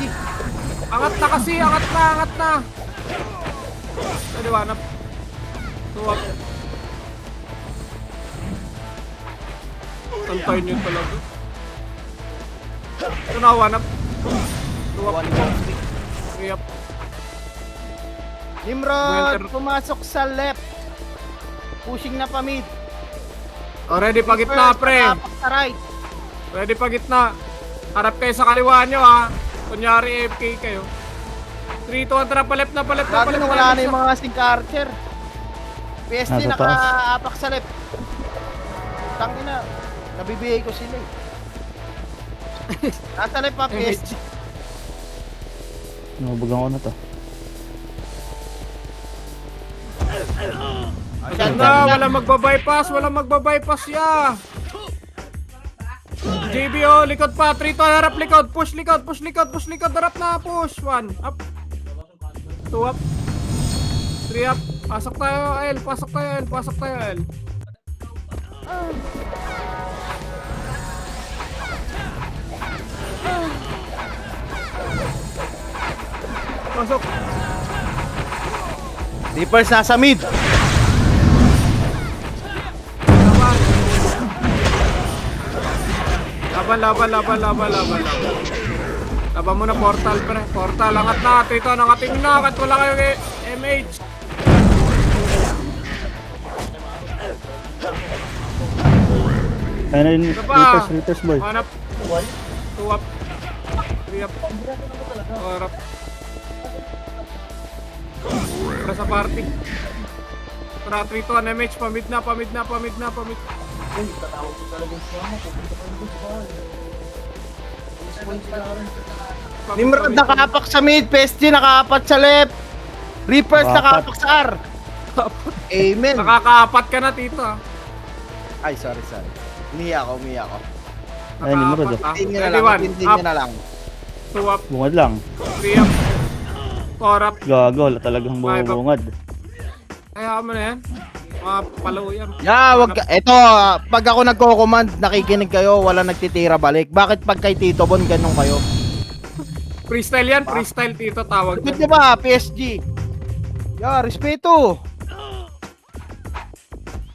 Angat na kasi. Angat na. Ready, 1 up. 2 up. Tantayin nyo talaga. Ito na, 1 up. 2 up. 3 up. Nimrod pumasok sa left. Pushing na pa mid. Oh, ready pa gitna, pre. Nakapak sa right. Ready pa gitna. Harap kayo sa kaliwa nyo, ha. Kunyari, AFK kayo. 3 to 1, tara, palit na. Bago na wala na yung mga sync archer. PSD Nasa taas. nakaapak sa left. Tangin na. Nabibigay ko sila eh. Nasa left pa PSD. Nabugang ko na to. Ayan Na, walang magbabypass ya. JBO, likod pa. 3 to harap, likod. Push likod. Harap na, push. 1 up. 2 up. 3 up. Pasok tayo, L. Pasok. Reapers nasa mid. Laban. Laban mo na portal, pre. Portal, angat na. Ito, angatin nyo na. Kahit wala kayong MH. Ayun na yun, Ito pa. Reapers boy. 1 up. 2 up. 3 up. 4 up. Para sa party. Tara, 3 to 1 MH. Pamid na. Nimrod nakaapak sa mid. PSD nakaapat sa left. Reapers Nakaapat. nakaapak sa R. Amen. Nakakaapat ka na, tito. Ay, sorry. Umiyak ako. Ayun, Nimrod oh. Nakaapat, Hindi nyo na Ready, lang. one. Hindi Up. nyo na lang. 2 up. Bungad lang. 3 up. 4 up. Gago, wala talagang bungad. Kaya mo na yan. Mga palo yan. Eto, pag ako nagko-command, nakikinig kayo, wala nagtitira balik. Bakit pag kay Tito Bon, ganun kayo? Freestyle yan. Freestyle, tito. Tawag Good yan. ba, PSG? Respeto.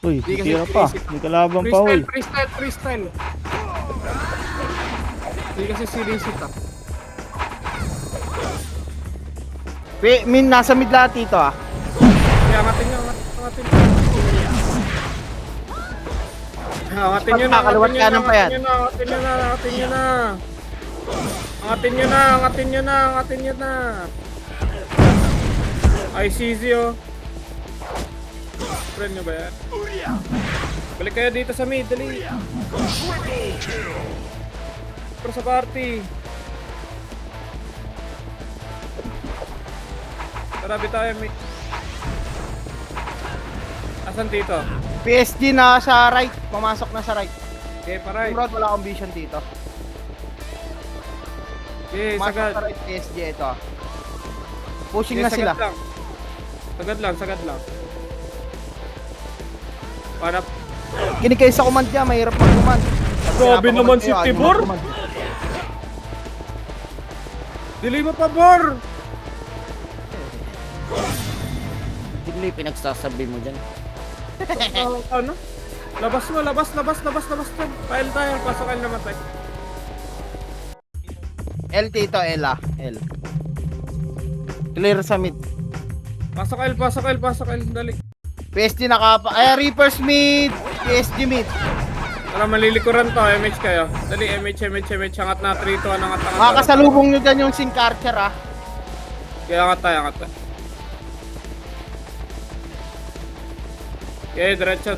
Uy, Di kasi tira pa. sinisip. May kalaban pa uy. Freestyle. Hindi kasi sinisit ah. Nasa mid lahat dito ah. Kaya angatin nyo. Angatin nyo na, Kaliwat angatin nyo kanan na, pa yan. angatin nyo na, angatin nyo na. Angatin nyo na, angatin nyo na, angatin nyo na. ICZ oh. Friend nyo ba yan? Balik kayo dito sa mid, dali. Para sa party. Tarabi tayo, mid. Asan dito? PSG na sa right. Pumasok na sa right. Okay, paray. Nimrod, wala akong vision dito. Okay, Pumasok sagad. sa right PSG ito. Pushing Okay, na sila. Lang. Sagad lang, sagad lang. Para Kinig kayo sa command niya, mahirap mag-command. Pag Grabe pinapacommand naman kayo, si ayaw Tibor. mag-command. delay mo pa, Bor! Hindi pinagsasabi mo dyan. Ano? Labas mo, labas dyan. File tayo, pasok L naman tayo. L dito, L ah. L. Clear sa mid. Pasok L, dali. PSG nakapa. Ay, Reapers mid. PSG mid. Tara, malilikuran to, MH kayo. Dali, MH, angat na, 3-2, angat. Makakasalubong nyo dyan yung Sync Archer ah. Kaya angat tayo. Okay, diretso.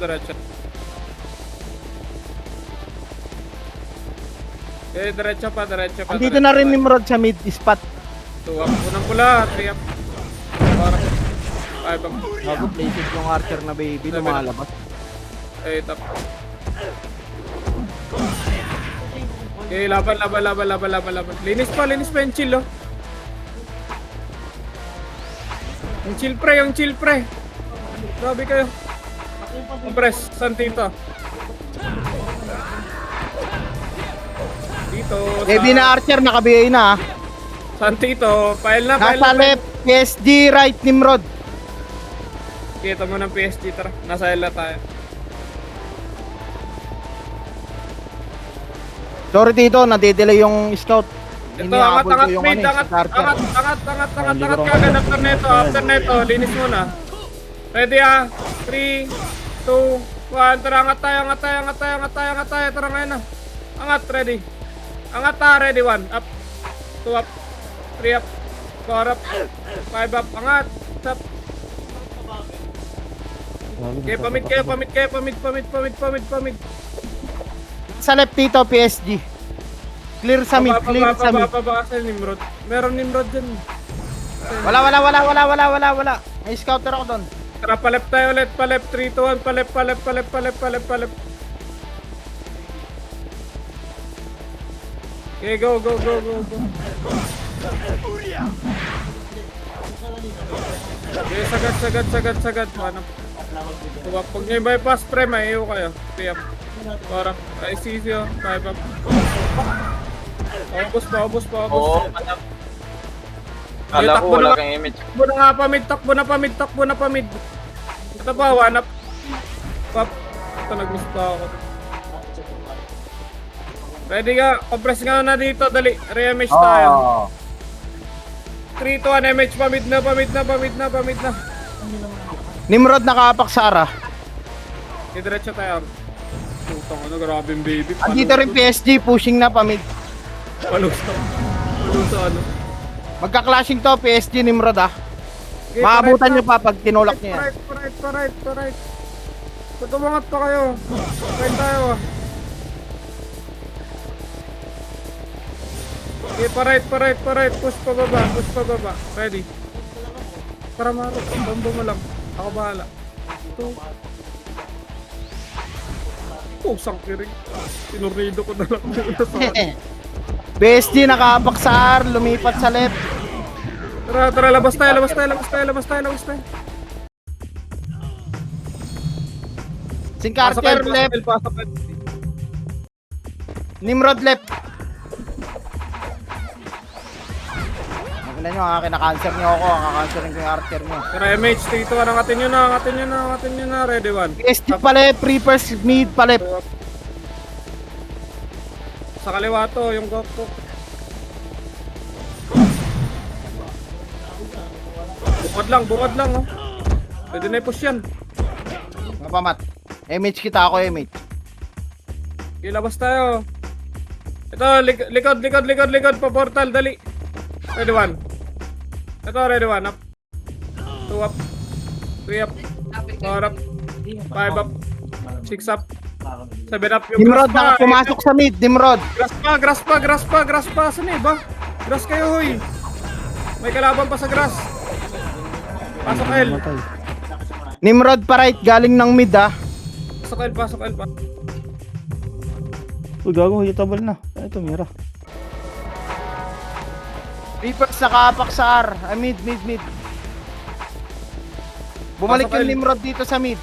Okay, diretso pa. Andito na rin Nimrod sa mid spot. Tuwak, unang pula, 3 up. Para. Ay, bang. Bago places yung Archer na baby, lumalabas. 8 up. Okay, laban. Linis pa yung chill, oh. Yung chill pre. Grabe kayo. Compress, saan dito? Dito, Baby na Archer, naka-BA na ah. saan dito? File na. Nasa left, PSG, right, Nimrod. Kita mo ng PSG, tara. Nasa L na tayo. Sorry dito, nade-delay yung scout. Ito, Inihabol angat, ko yung mid, ano, angat, si Archer. angat kagad after neto, linis muna. Ready ah, 3, 2, 1, tara, angat tayo, tara ngayon na. Angat, ready. Angat ta, ready, 1, up, 2 up, 3 up, 4 up, 5 up, angat, up. Okay, pamid. Sa left dito, PSG. Clear sa mid, clear sa mid. Asal Nimrod. Meron Nimrod dyan. Wala. May scouter ako doon. Tara, palep tayo ulit. Palep, 3, 2, 1. Palep. Okay, go. Okay, sagad. Ano? Pag nyo yung bypass pre, may iyo kayo. PM. Para, ICC oh. 5 up. Paubos. Oo, Kala ko wala kang image. Takbo na pamid. Ito pa, 1 up. Pop. Ito, nag-miss pa ako. Ready ka? Compress nga na dito, dali. Re-MH tayo. 3, 2, 1, MH. Pamid na. Nimrod nakaapak sa ara. Diretso tayo. Putang ano, grabe yung baby. Andito rin PSG, pushing na pamid. Palusa ano. Magka-clashing to, PSG, Nimrod ah. Okay, Maabutan pa-right nyo pa pag tinulak nyo yan. right. Ba't umangat pa kayo? Right tayo ah. Okay, pa-right. Push pa baba. Ready. Para maro. Bombo mo lang. Ako bahala. Pusang kiring. Tinurido ko na lang. PSG nakaapak sa R, lumipat sa left. Tara, labas tayo. Sync Archer left, Pasok. Nimrod left. Nakita nyo, kinakancel nyo ako, kakancellin ko yung Archer nyo. Tara, MH, dito. Angatin nyo na. Ready, 1. PSG pa left, Reapers mid pa left. Sa kaliwa to, yung GoPro. Bukod lang, oh. Pwede na i-push yan. Mga pamat. MH kita ako, MH. Ilabas tayo. Ito, likod, pa portal, dali. Ready one. Ito, ready one, up. 2 up. 3 up. 4 up. 5 up. 6 up. 7 up. Yung Nimrod, grass pa. pumasok sa mid, Nimrod. Grass pa. Saan eh ba? Grass kayo, huy. May kalaban pa sa grass. Pasok L. Matay. Nimrod pa right, galing ng mid ah. Pasok L pa. Uy, gago, hitabal na. Ito, Mira. Reapers nakaapak sa R. Mid. Bumalik Pasok yung L. Nimrod dito sa mid.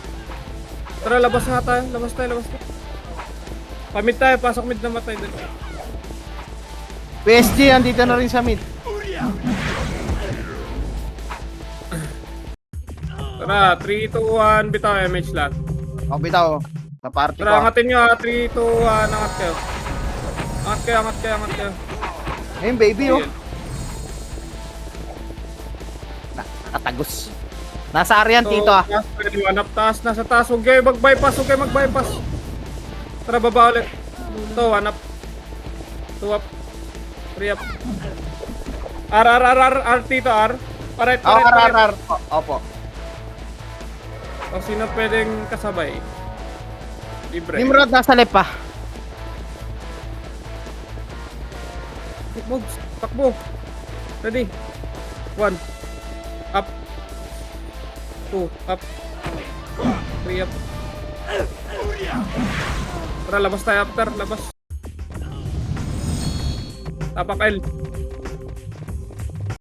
Tara, labas na tayo. Labas tayo. Pamid tayo, pasok mid na matay din. PSG, andito na rin sa mid. Tara, 3, 2, 1, bitaw MH lahat. O, bitaw. Sa party ko. Tara, angatin nyo ha, 3, 2, 1, angat kayo. Angat kayo. Ayun, baby, oh. Ayun. Katagos. Nasa area yan, tito ah. Taas, ready, one up, taas, nasa taas. Huwag kayo mag-bypass. Tara, baba ulit. Ito, one up. 2 up. 3 up. R, tito, R. Paret. R. Opo. O, sino pwedeng kasabay? Libre. Nimrod nasa left pa. Takbo. Ready. 1. Up. 2. Up. 3 up. Tara, labas tayo after. Labas. Tapak L.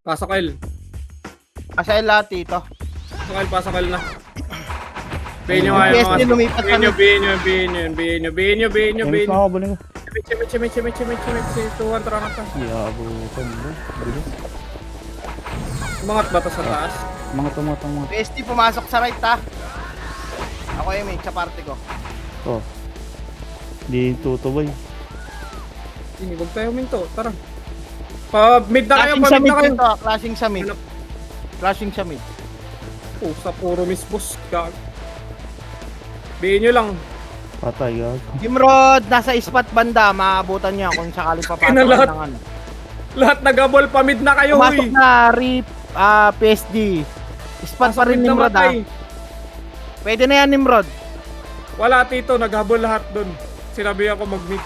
Pasok L. Asa yung lahat, tito. Pasok L na. Bihin nyo nga yung PSG lumipat sa mid. Bihin nyo. Emis na ako, baling ko. Mitch. Tuwan, tara nga ta. Iabutan bro. Bilis. Umangat ba to sa taas? Mga. PSG pumasok sa right ha. Ako yung mate sa party ko. Oh. Di tutuboy. Hindi, huwag tayo minto. Tara. Pa-mid na kayo, Clashing sa pa-mid mid na kayo. dito. Clashing sa mid. Sa puro miss boss. Bihin nyo lang. Patay, gago. Nimrod, nasa spot banda. Maabutan niya kung sakaling papasok Ina, lahat. ng ano. Lahat nagabol, pa-mid na kayo, Pumasok huy. na Rip, PSG. Spot pa rin Mid na Nimrod ha. matay. Pwede na yan Nimrod. Wala, tito. Naghabol lahat dun. Sinabi ako mag-mid.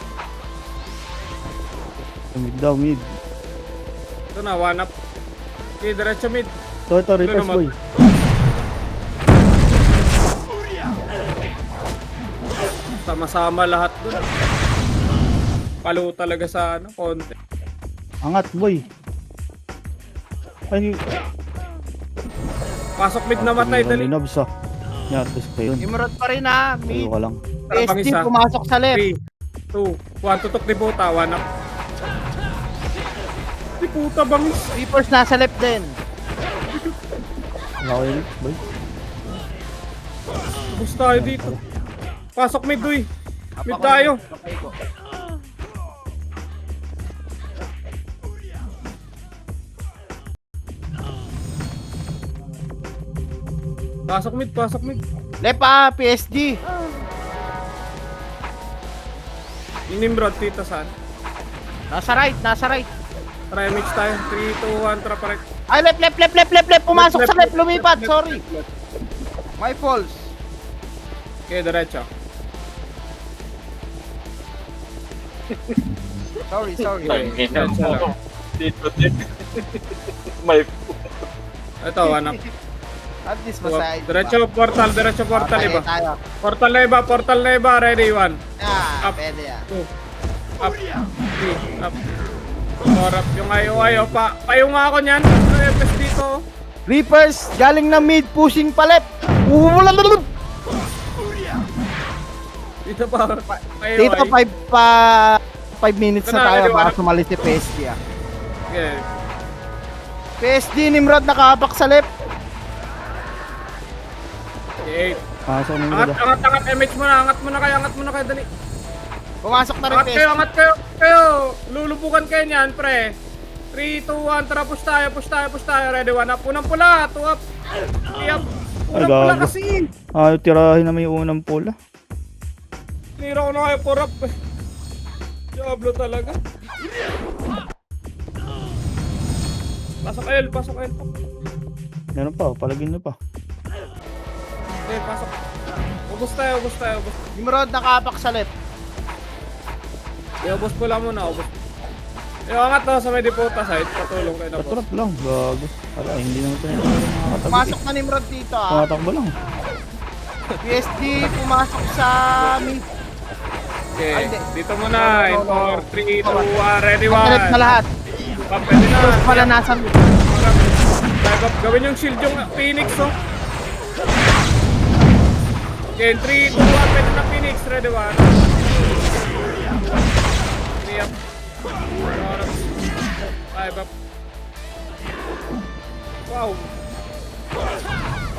Mid daw, mid. Ito na, one up. Okay, diretso mid. Ito, reverse naman. boy. Sama-sama lahat dun. Palo talaga sa konti. Angat, boy. Ay, Pasok mid na matay, dali. Nobs ah. Yan, tapos pa yun. Nimrod pa rin ha. Tayo Mid. ka lang. Tarapang PSG isa. pumasok sa left. 3, 2, 1, tutok ni Buta, one up. Di puta bangis. Reapers nasa left din. Wala ko yun, boy. Bus tayo dito. Pasok mid, duy. Mid tayo. Pasok mid. Left pa, PSG. Yung Nimrod, tita saan? Nasa right. Try mix tayo. 3, 2, 1, tara pa rin. Ay, left. Pumasok Left, sa left. left, Lumipat, left, sorry. left, left. My faults. Okay, diretso. Sorry. Diretso lang. May Ito, one up. At least masaya. Diretso portal iba. Tayo. Portal na iba, ready, 1. Ah, Up. pwede yan. 2. Up. 3. Up. 4 up. Yung ayo pa. Payo nga ako niyan. FS dito. Reapers, galing na mid, pushing pa left. Dito pa. Payo Dito ay. 5 minutes Ito na na, tayo ready, baka wala. sumali si PSG ah. Okay. PSG, Nimrod nakahapak sa left. 8. Pasok na yung mid ah. Angat, MH mo na. Angat mo na kayo, dali. Pumasok na rin PSG. Angat kayo. Lulubukan kayo niyan, pre. 3, 2, 1, tara, push tayo. Ready, 1 up. Unang pula, 2 up. 3 up. Unang pula gago. kasi. Tirahin naman yung unang pula. Nira ko na kayo, 4 up. Diablo talaga. Pasok El, pasok El. Meron pa, palagin nyo pa. Okay, pasok. Ubus tayo. Nimrod, nakapak sa left. Ubus ko lang muna, ubus. Yung angat na sa may deputa side, patulong kayo na boss. Patrap lang, gago. Ala, hindi naman ito nakakatabi. Pumasok na Nimrod dito ah. Tumatakbo lang. PSD, pumasok sa mid. Okay, Ay, di. dito muna. In 4, 3, 2, 1, ready, Connect na 1. lahat. Pwede na. Tapos pala nasa mid. Gawin yung shield yung Phoenix, oh. Okay, 3, 2, 1, pwede na Phoenix, ready, 1. 3 up. 5 up. Wow.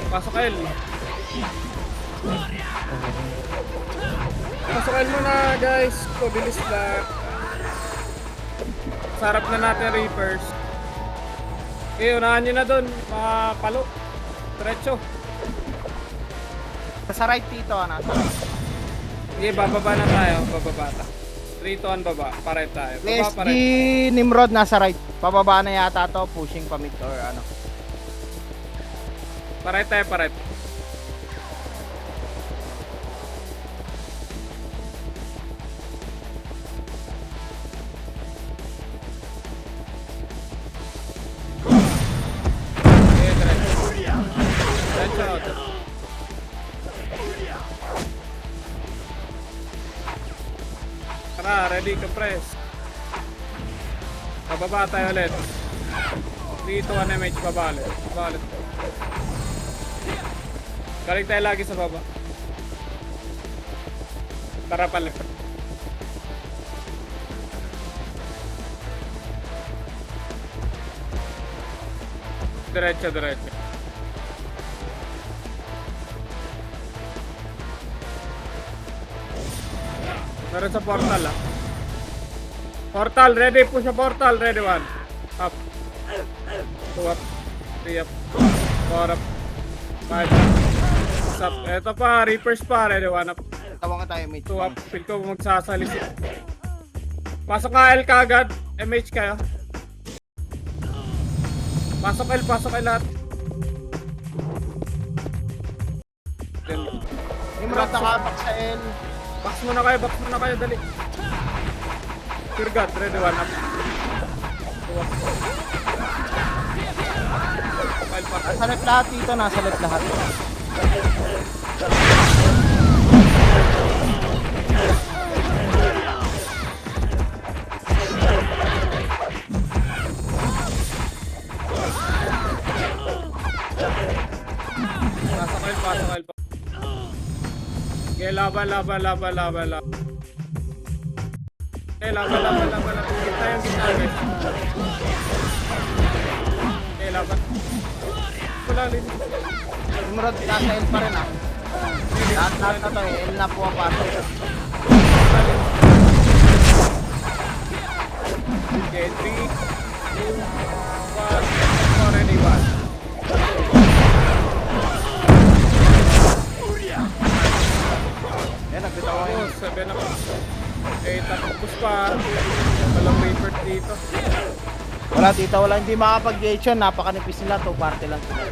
Pasok El. Pasok El muna guys. Bilis lang. Sarap na natin Reapers. Okay, unahan nyo na dun. Mga palo. Diretso. Sa right dito ah. Nasa right. Okay, bababa na tayo. Bababa ta. 3 to 1 baba. Pareho tayo. Baba PSD, pareho. Nimrod nasa right. Pababa na yata to. Pushing pa mid or ano. Pareho tayo, pareho. Okay, diretso. Diretso. Tara, ready, compress. Pababa tayo ulit. 3 to 1 MH, baba ulit. Baba ulit. Galing tayo lagi sa baba. Tara pala. Diretso, diretso. Meron sa portal ah. Portal, ready po sa portal. Ready, 1. Up. 2 up. 3 up. 4 up. 5 up. 6 up. Eto pa, Reapers pa. Ready, 1 up. Tawangan tayo mid. 2 up. Feel ko magsasalisip. Pasok ka L kagad. MH kayo. Pasok L lahat. Nimrod nakapak sa L. Box muna kayo, dali. Fear God, ready, 1 up. 2 up. File pa. Nasa left lahat dito. Nasa left lahat. Pasok L pa. Okay, laban. Okay, laban. Kita yung gitna, guys. Okay, laban. Wala rin. Nimrod nasa L pa rin ah. Lahat na to eh. L na po ang pasok. Okay, 3, 2, 1. Already 1. Yan, nagbitawan ko. Oh, 7 up. Okay, tapos pa. Walang paper dito. Wala dito, wala. Hindi makapag-gate yun. Napakanipis nila. 2 party lang sila.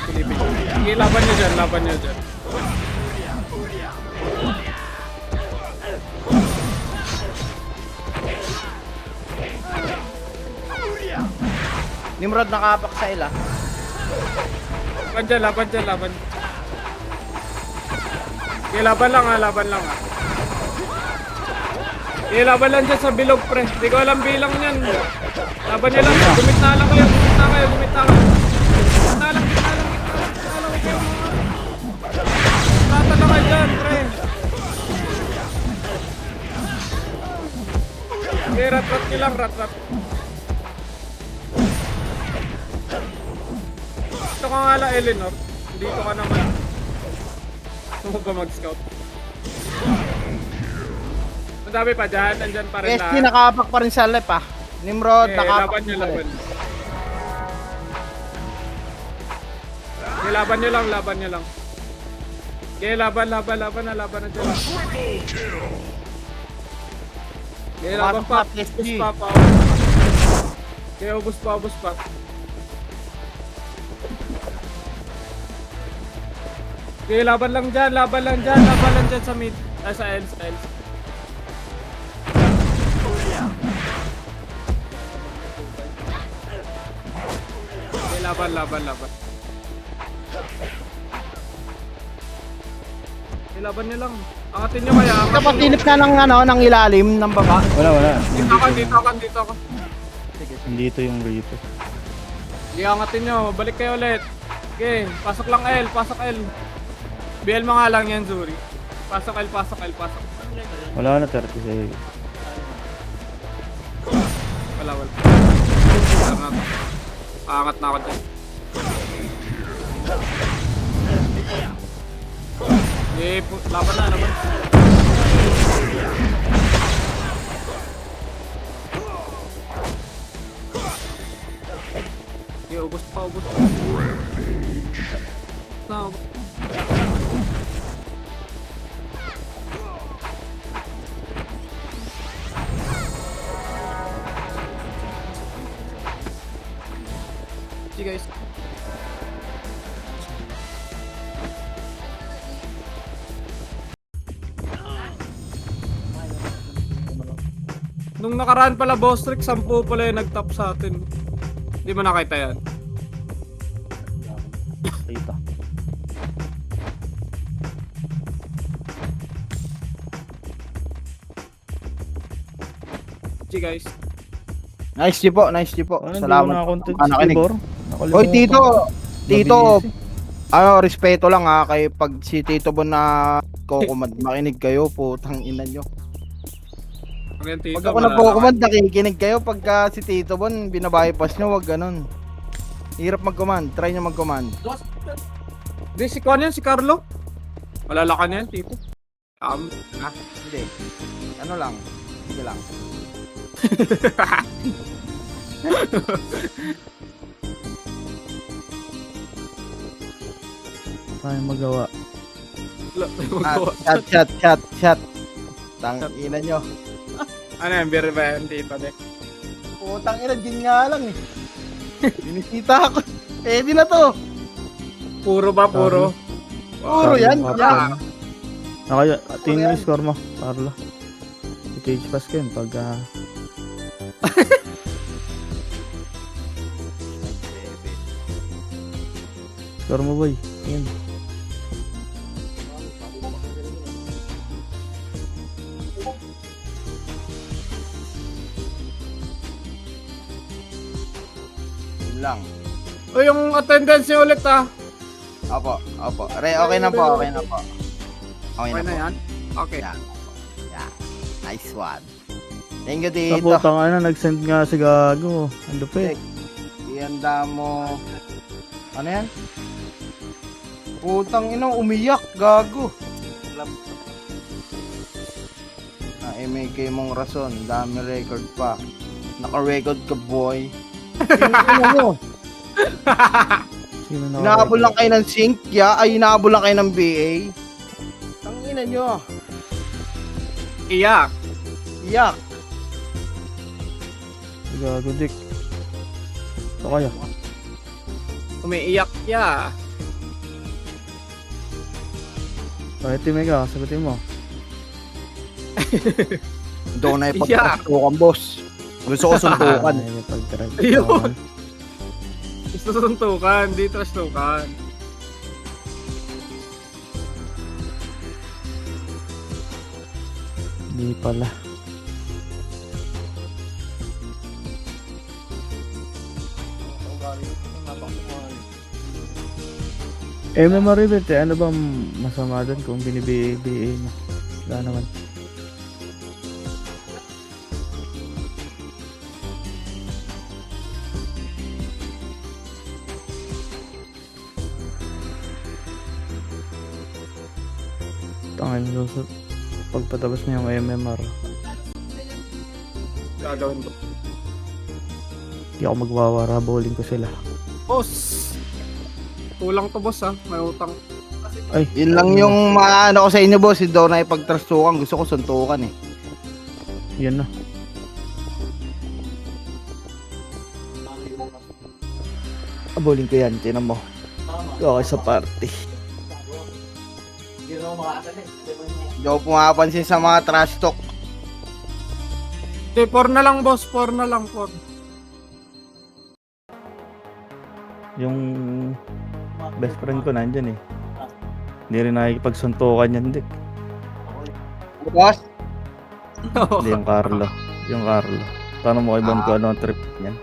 Pilipin. Okay, laban nyo dyan. Nimrod nakapak sa L ah. Laban dyan. Okay, laban lang ah. Okay, laban lang dyan sa bilog, pre. Hindi ko alam bilang yan. Laban nyo lang. Gumit na lang kayo. Gumit na lang. Tatala kayo dyan, pre. Okay, rat nyo lang, rat. Ito ka nga lang, Eleanor. Dito ka naman. Gusto mo ba mag-scout? Ang dami pa dyan. Nandyan pa rin PSD nakapak pa rin sa left ah. Nimrod Okay, nakapak. laban. Okay, laban nyo lang. Okay, laban na dyan. Kaya laban pa. Pasok na, Ubus PSG. pa. Kaya ubus pa. Kaya laban lang dyan sa mid. Ay, sa L. Kaya laban. Kaya laban niyo lang. Angatin nyo kaya. Kapag tinip na ng ilalim ng baba. Wala. Dito ako. Dito yung rito. Sige, angatin nyo. Balik kayo ulit. Okay, pasok lang L. BL mo nga lang yan, Zuri. Pasok L. Wala na 30 seconds. Wala. Aangat na ako dyan. Laban na. Ubus pa. See guys. Nung nakaraan pala boss trick, 10 pala yung nag-top sa atin. Hindi mo nakita yan. Kita. See guys. Nice di po. Salamat. Nakinig. Hoy, Tito, respeto lang ha, kay pag si Tito Bon na kukumand, makinig kayo, putang ina nyo. Pag ako na kukumand, nakikinig kayo, pagka si Tito Bon, binabypass nyo, wag ganun. Hirap mag-command, try nyo mag-command. Di, si Kwan yan, si Carlo. Malalakan yan, Tito. Hindi. Ano lang, sige lang. Tayong magawa. Chat. Tangina nyo. Ano yan, beer ba yan, Tito? Putang ina, din nga lang eh. Binisita ako. Pwede na to. Puro ba, puro? Puro yan. Kapag- Nakaya, tingin yung score mo, Carlo. I-cage pass ko yun pag... Score mo boy, tingin. Yun lang. O yung attendance niyo ulit Opo. Okay na po. Okay na yan? Okay. Yeah. Nice one. Thank you, Sa Tito. putang ano, nag-send nga si Gago. Ang lupit. Ihanda mo. Ano yan? Putang ina, umiyak, gago. Na MK mong rason, dami record pa. Naka-record ka, boy. Sino mo? Sino na Inaabol lang kayo ng sync, inaabol lang kayo ng BA. Tangina nyo. Iyak. Iyak. Si Gago, Dick. Ito kaya. Umiiyak ya. Kahit team ka, sagutin mo. Doon na Iyak. ipagpasukan, boss. Gusto ko suntukan. Ay, pag-drive. Ayun. Isusuntukan, di trastukan. Hindi pala. Memory bit ano bang masama doon kung binibigay mo? Wala naman. Tangin lusot. Pagpatapos mo yung MMR, Gagawin ko. hindi ako magwawara, bowling ko sila. Boss! Kulang to boss may utang. Yun lang yung maano ko sa inyo, boss. Doon na ipagtrastukan. Gusto ko suntukan eh. Yan na. Abulin ko yan, tinan mo. Okay sa party. Hindi na ako makakalit. Hindi ako pumapansin sa mga trash talk. Okay, 4 na lang boss, 4 na lang, 4. Yung best friend ko nandyan eh. Hindi rin nakikipagsuntukan yan, Dick. Boss? Hindi yung Carlo. Yung Carlo. Tanong mo kay Bon ko ano ang trip niyan.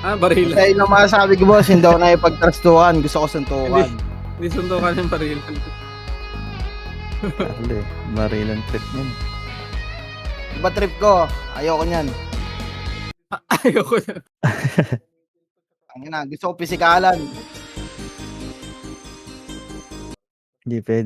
Barilan. Kaya yung masasabi ko boss, hindi ako nakipagtrastuhan. Gusto ko suntukan. Hindi suntukan yung barilan. Carlo eh. Marilang trip niyan. Iba trip ko. Ayoko niyan. Ayoko na. Ang ina, gusto ko pisikalan. Hindi pwede